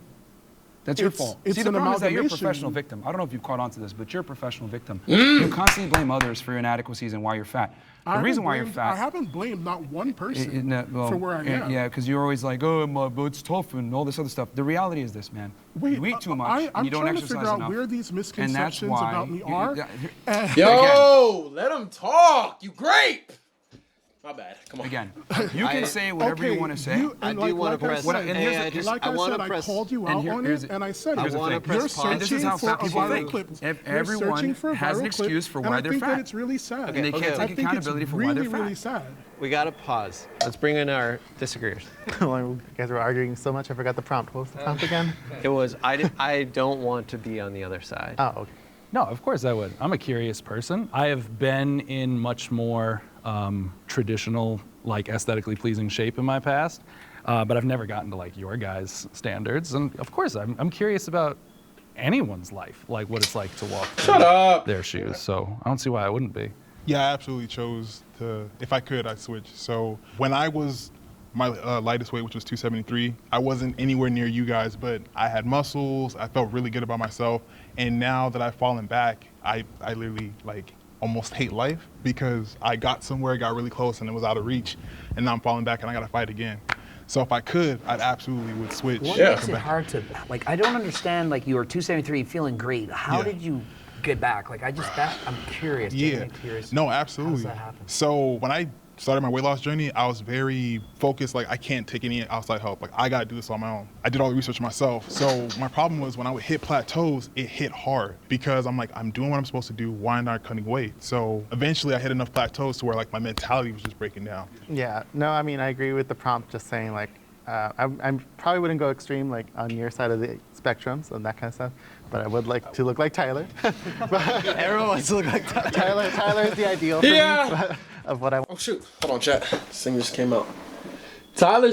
That's your fault. It's See, the an problem is that you're a amalgamation. professional victim. I don't know if you've caught on to this, but you're a professional victim. You constantly blame others for your inadequacies and why you're fat. The reason why you're fat... I haven't blamed not one person for where I am. Yeah, because you're always like, oh, but it's tough and all this other stuff. The reality is this, man. Wait, you eat too much and you don't I'm trying exercise to figure out enough. where these And that's misconceptions why about me are. Yo, let him talk. You grape. My bad. Come on. Again, you can say whatever you want to say. I do want to press. Like I said, I called you out on it, and I said I want to press pause. And this is how fat people think. Everyone has an excuse for why they're fat. I think that it's really sad. And they can't take accountability for why they're fat. Really sad. We got to pause. Let's bring in our disagreeers. You guys were arguing so much, I forgot the prompt. What was the prompt again? It was, I don't want to be on the other side. Oh, okay. No, of course I would. I'm a curious person. I have been in much more traditional, like aesthetically pleasing shape in my past, but I've never gotten to like your guys' standards. And of course, I'm curious about anyone's life, like what it's like to walk their shoes. So I don't see why I wouldn't be. Yeah, I absolutely chose to, if I could, I'd switch. So when I was my lightest weight, which was 273, I wasn't anywhere near you guys, but I had muscles, I felt really good about myself. And now that I've fallen back, I literally like almost hate life because I got somewhere, got really close and it was out of reach. And now I'm falling back and I gotta fight again. So if I could, I'd absolutely would switch. What makes it hard to, like, I don't understand, like, you were 273 feeling great. How did you get back? Like, I'm curious. Yeah, no, absolutely. How does that happen? So when I started my weight loss journey, I was very focused, like I can't take any outside help. Like I gotta do this on my own. I did all the research myself. So my problem was when I would hit plateaus, it hit hard because I'm like, I'm doing what I'm supposed to do, why am I not cutting weight? So eventually I hit enough plateaus to where like my mentality was just breaking down. Yeah, no, I mean, I agree with the prompt just saying like, I probably wouldn't go extreme like on your side of the spectrum, so that kind of stuff, but I would like to look like Tyler. Everyone wants to look like Tyler. Tyler is the ideal for me of what I want. Oh shoot, hold on chat. This thing just came out. Tyler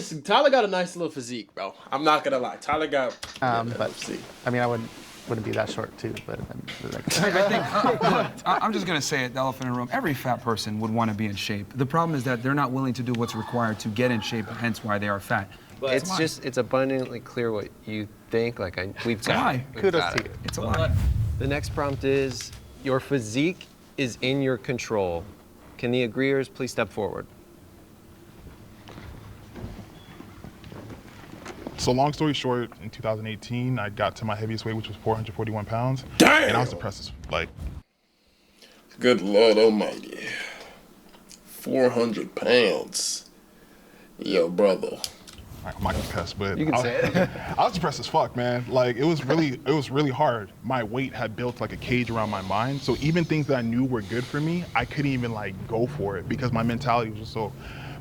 got a nice little physique, bro. I'm not gonna lie. Tyler got but I mean, I wouldn't be that short too, but I think, look, I'm just gonna say it, the elephant in the room. Every fat person would want to be in shape. The problem is that they're not willing to do what's required to get in shape, hence why they are fat. But it's abundantly clear what you think. Like we've got it. Kudos to you. It's a lie. The next prompt is, your physique is in your control. Can the agreeers please step forward? So long story short, in 2018, I got to my heaviest weight, which was 441 pounds. Damn! And I was depressed as like. Good Lord Almighty. 400 pounds. Yo, brother. I'm not gonna cuss, but You can say it. I was depressed as fuck, man. Like it was really hard. My weight had built like a cage around my mind. So even things that I knew were good for me, I couldn't even like go for it because my mentality was just so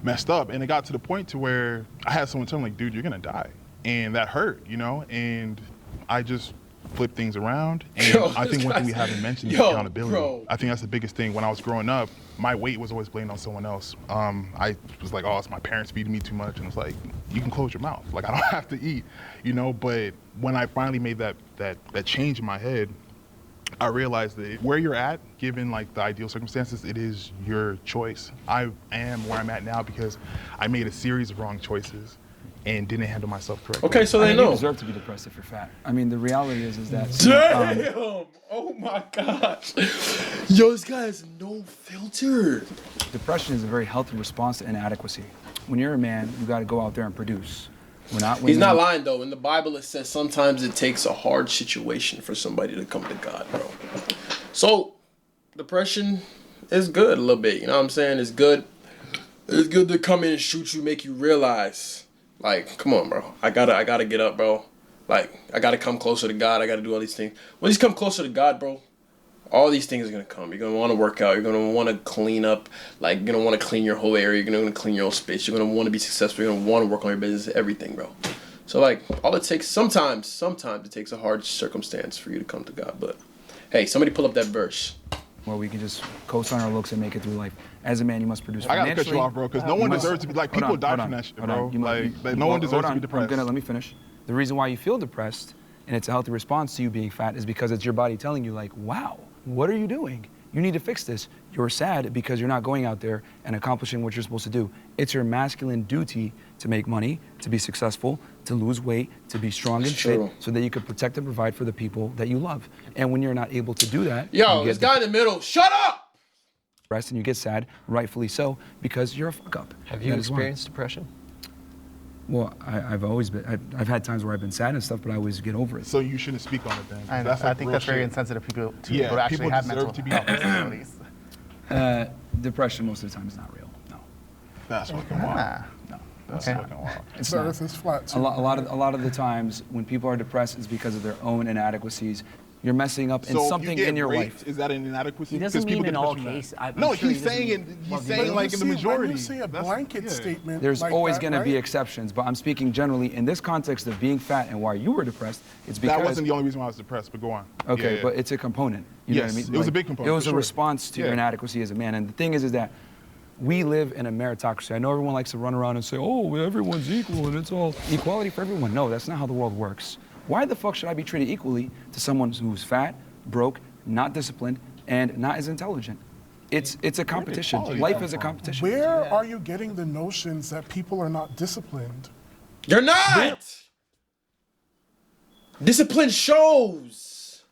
messed up. And it got to the point to where I had someone tell me like, dude, you're gonna die. And that hurt, you know? And I just flip things around. And I think one thing we haven't mentioned is accountability. Bro. I think that's the biggest thing. When I was growing up, my weight was always blamed on someone else. I was like, oh, it's my parents feeding me too much. And it's like, you can close your mouth. Like, I don't have to eat, you know? But when I finally made that change in my head, I realized that where you're at, given like the ideal circumstances, it is your choice. I am where I'm at now because I made a series of wrong choices and didn't handle myself correctly. Okay, so they know. You deserve to be depressed if you're fat. I mean, the reality is that. Damn! Oh my gosh. Yo, this guy has no filter. Depression is a very healthy response to inadequacy. When you're a man, you got to go out there and produce. He's not lying though. In the Bible, it says sometimes it takes a hard situation for somebody to come to God, bro. So, depression is good a little bit. You know what I'm saying? It's good. It's good to come in and shoot you, make you realize, like, come on, bro. I gotta get up, bro. Like, I gotta come closer to God. I gotta do all these things. Once you come closer to God, bro, all these things are gonna come. You're gonna want to work out. You're gonna want to clean up. Like, you're gonna want to clean your whole area. You're gonna want to clean your whole space. You're gonna want to be successful. You're gonna want to work on your business. Everything, bro. So like, all it takes sometimes it takes a hard circumstance for you to come to God. But hey, somebody pull up that verse. Where we can just coast on our looks and make it through life. As a man, you must produce. I gotta cut you off, bro, because no one deserves to be like people die from that shit, bro. Like no one deserves to be depressed. Let me finish. The reason why you feel depressed, and it's a healthy response to you being fat, is because it's your body telling you like, wow, what are you doing? You need to fix this. You're sad because you're not going out there and accomplishing what you're supposed to do. It's your masculine duty to make money, to be successful, to lose weight, to be strong and fit, so that you can protect and provide for the people that you love. And when you're not able to do that, yo, this guy in the middle, shut up! And you get sad, rightfully so, because you're a fuck up. Have you experienced depression? Well, I've had times where I've been sad and stuff, but I always get over it. So you shouldn't speak on it then. I think that's very insensitive to people who actually have mental health disabilities. Depression most of the time is not real. No. That's fucking wild. No. That's fucking wild. The earth is flat too. A lot of the times when people are depressed, it's because of their own inadequacies. You're messing up in something in your life. Is that an inadequacy? He doesn't mean in all cases. No, he's saying like in the majority. When you say a blanket statement, There's like always that, going to be right? exceptions, but I'm speaking generally in this context of being fat and why you were depressed. It's because that wasn't the only reason why I was depressed, but go on. Okay, but it's a component. You know what I mean? It was a big component. It was a response to your inadequacy as a man. And the thing is that we live in a meritocracy. I know everyone likes to run around and say, oh, everyone's equal and it's all equality for everyone. No, that's not how the world works. Why the fuck should I be treated equally to someone who's fat, broke, not disciplined, and not as intelligent? It's a competition. Life is a competition. Where are you getting the notions that people are not disciplined? You're not! Discipline shows.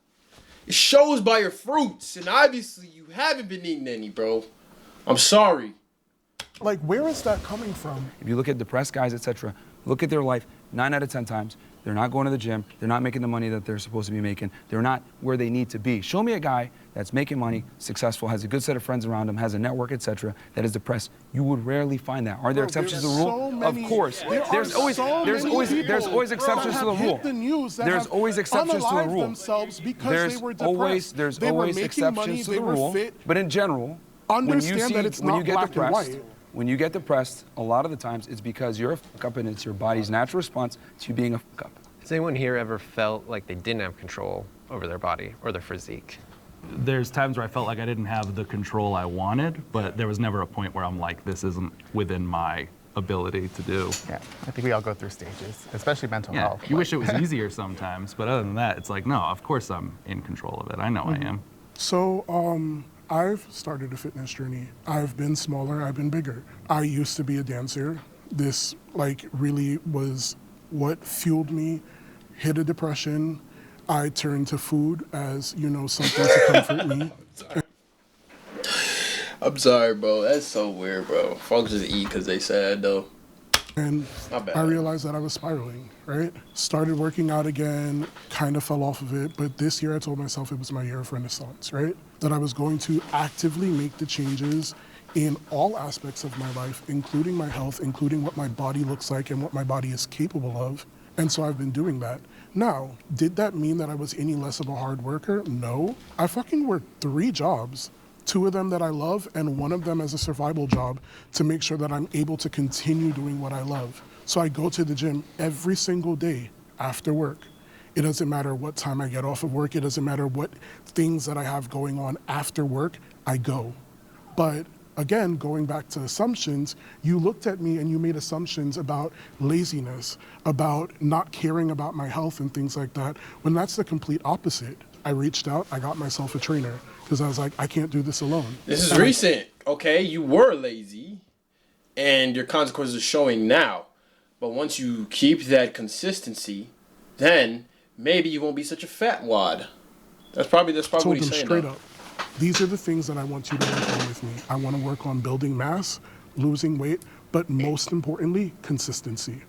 It shows by your fruits, and obviously you haven't been eating any, bro. I'm sorry. Like, where is that coming from? If you look at depressed guys, etc., look at their life 9 out of 10 times. They're not going to the gym. They're not making the money that they're supposed to be making. They're not where they need to be. Show me a guy that's making money, successful, has a good set of friends around him, has a network, etc., that is depressed. You would rarely find that. Are there exceptions to the rule? Of course. There's always exceptions to the rule. There's always exceptions to the rule. There's always exceptions to the rule. But in general, understand that it's not black and white. When you get depressed, a lot of the times it's because you're a fuck up and it's your body's natural response to you being a fuck up. Has anyone here ever felt like they didn't have control over their body or their physique? There's times where I felt like I didn't have the control I wanted, but there was never a point where I'm like, this isn't within my ability to do. Yeah, I think we all go through stages, especially mental health. You wish it was easier sometimes, but other than that, it's like, no, of course I'm in control of it. I know I am. So, I've started a fitness journey. I've been smaller, I've been bigger. I used to be a dancer. This really was what fueled me, hit a depression. I turned to food as, something to comfort me. I'm sorry, bro. That's so weird, bro. Folks just eat because they sad, though. And I realized that I was spiraling, right? Started working out again, kind of fell off of it, but this year I told myself it was my year of renaissance, right? That I was going to actively make the changes in all aspects of my life, including my health, including what my body looks like and what my body is capable of. And so I've been doing that. Now, did that mean that I was any less of a hard worker? No. I fucking worked 3 jobs, 2 of them that I love and 1 of them as a survival job to make sure that I'm able to continue doing what I love. So I go to the gym every single day after work. It doesn't matter what time I get off of work. It doesn't matter what things that I have going on after work, I go. But again, going back to assumptions, you looked at me and you made assumptions about laziness, about not caring about my health and things like that, when that's the complete opposite. I reached out, I got myself a trainer because I was like, I can't do this alone. This is recent, okay? You were lazy and your consequences are showing now. But once you keep that consistency, then maybe you won't be such a fat wad. That's probably what he's saying. Straight up. These are the things that I want you to work on with me. I want to work on building mass, losing weight, but most importantly, consistency.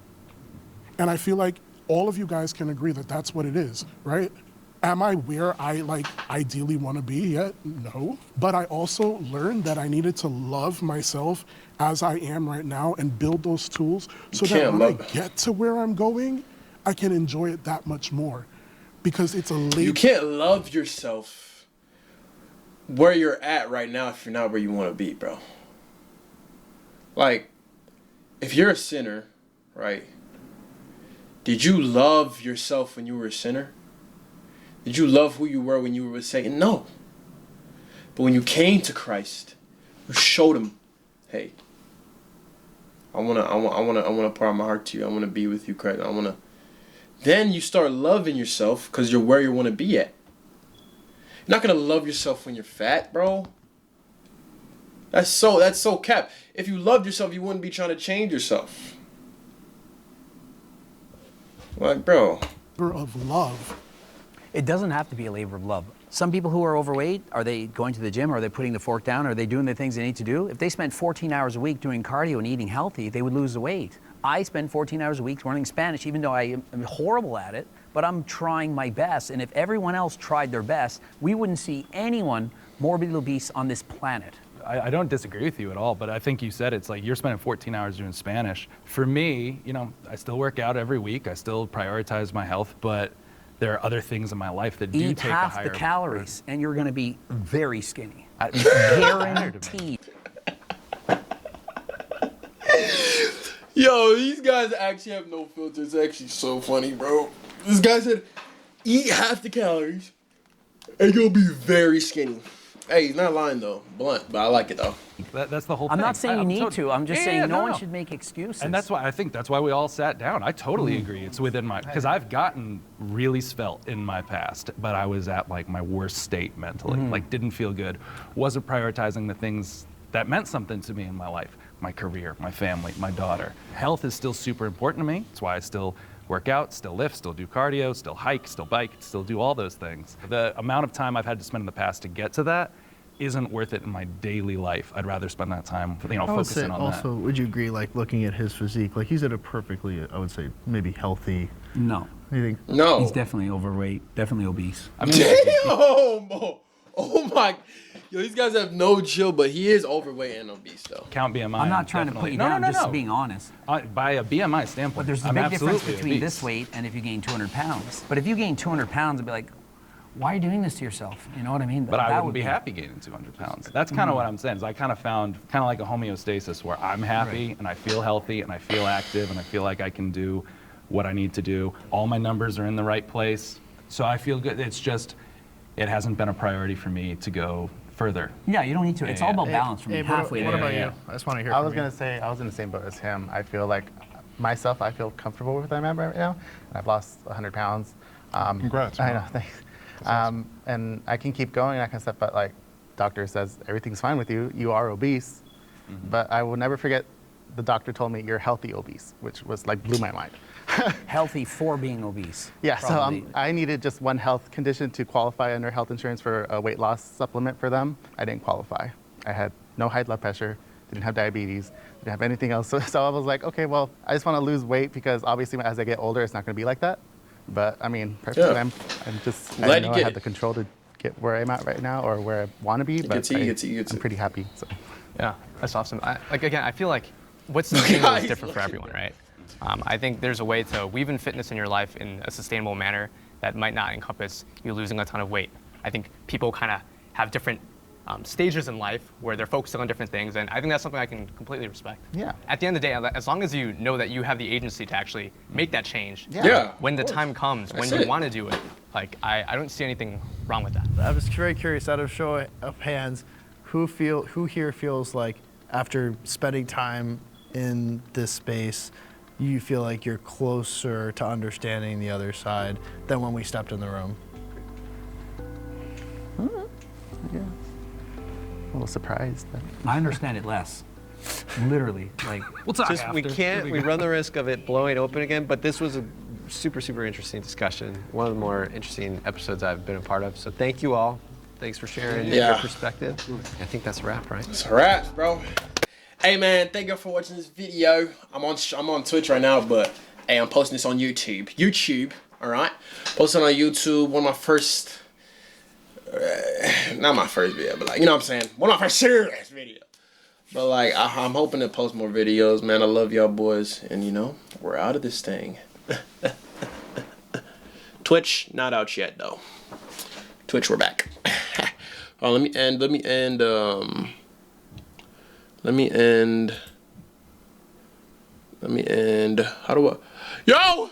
And I feel like all of you guys can agree that that's what it is, right? Am I where I ideally want to be yet? No. But I also learned that I needed to love myself as I am right now and build those tools so that when I get to where I'm going, I can enjoy it that much more. Because it's a You can't love yourself where you're at right now if you're not where you want to be, bro. Like, if you're a sinner, right? Did you love yourself when you were a sinner? Did you love who you were when you were a Satan? No. But when you came to Christ, you showed him, hey, I wanna pour out my heart to you. I wanna be with you, Christ. Then you start loving yourself because you're where you want to be at. You're not gonna love yourself when you're fat, bro. That's so cap. If you loved yourself, you wouldn't be trying to change yourself. Like, bro. Labor of love. It doesn't have to be a labor of love. Some people who are overweight, are they going to the gym? Are they putting the fork down? Are they doing the things they need to do? If they spent 14 hours a week doing cardio and eating healthy, they would lose the weight. I spend 14 hours a week learning Spanish, even though I am horrible at it, but I'm trying my best. And if everyone else tried their best, we wouldn't see anyone morbidly obese on this planet. I don't disagree with you at all, but I think you said it's like you're spending 14 hours doing Spanish. For me, I still work out every week. I still prioritize my health, but there are other things in my life that do Eat take half a higher the calories, and you're going to be very skinny. Guaranteed. Yo, these guys actually have no filter. It's actually so funny, bro. This guy said, eat half the calories, and you'll be very skinny. Hey, he's not lying though. Blunt, but I like it though. That's the whole thing. I'm not saying you need to. I'm just saying no one should make excuses. And that's why we all sat down. I totally agree. It's within because I've gotten really svelte in my past, but I was at like my worst state mentally. Like didn't feel good. Wasn't prioritizing the things that meant something to me in my life. My career, my family, my daughter. Health is still super important to me. That's why I still work out, still lift, still do cardio, still hike, still bike, still do all those things. The amount of time I've had to spend in the past to get to that isn't worth it in my daily life. I'd rather spend that time, focusing on that. Also, would you agree, like looking at his physique, like he's at a perfectly, I would say, maybe healthy. No. You think? No. He's definitely overweight, definitely obese. I mean, damn! Oh my. Yo, these guys have no chill, but he is overweight and obese though. Count BMI. I'm not trying to put you down, just being honest. By a BMI standpoint, But there's a big difference between this weight and if you gain 200 pounds. But if you gain 200 pounds, I'd be like, why are you doing this to yourself? You know what I mean? But I wouldn't be happy gaining 200 pounds. That's kind of what I'm saying. Is I kind of found like a homeostasis where I'm happy and I feel healthy and I feel active and I feel like I can do what I need to do. All my numbers are in the right place. So I feel good. It's just, it hasn't been a priority for me to go further. Yeah, you don't need to. It's all about balance for me. Halfway What there. about you? I just want to hear I from was you. going to say, I was in the same boat as him. I feel like myself, I feel comfortable with where I'm at right now. I've lost 100 pounds. Congrats. I know, thanks. Awesome. And I can keep going, that kind of stuff, but like doctor says, everything's fine with you. You are obese. But I will never forget the doctor told me you're healthy obese, which was like blew my mind. Healthy for being obese. Yeah, probably. so I needed just one health condition to qualify under health insurance for a weight loss supplement for them. I didn't qualify. I had no high blood pressure, didn't have diabetes, didn't have anything else. So I was like, okay, well, I just want to lose weight because obviously as I get older, it's not going to be like that. But I mean, personally, Yeah. I'm just, Glad I you know I get have it. the control to get where I'm at right now or where I want to be, but You get to. I'm pretty happy. So. Yeah, That's awesome. Again, I feel like what's sustainable is different for everyone, right? I think there's a way to weave in fitness in your life in a sustainable manner that might not encompass you losing a ton of weight. I think people kind of have different stages in life where they're focusing on different things, and I think that's something I can completely respect. Yeah. At the end of the day, as long as you know that you have the agency to actually make that change, when the time comes, when you want to do it, like I don't see anything wrong with that. I was very curious, out of show of hands, who here feels like after spending time in this space, you feel like you're closer to understanding the other side than when we stepped in the room? Yeah. A little surprised. I understand it less. Literally, like we'll talk Just, after. we run the risk of it blowing open again, but this was a super, super interesting discussion. One of the more interesting episodes I've been a part of. So thank you all. Thanks for sharing your perspective. I think that's a wrap, right? It's a wrap, bro. Hey man, thank you for watching this video. I'm on Twitch right now, but hey, I'm posting this on YouTube. All right, posting on YouTube. One of my first, not my first video, but like, you know what I'm saying, one of my first serious videos. But like, I'm hoping to post more videos, man. I love y'all boys, and you know, we're out of this thing. Twitch not out yet though. Twitch, we're back. Let me end. How do I? Yo!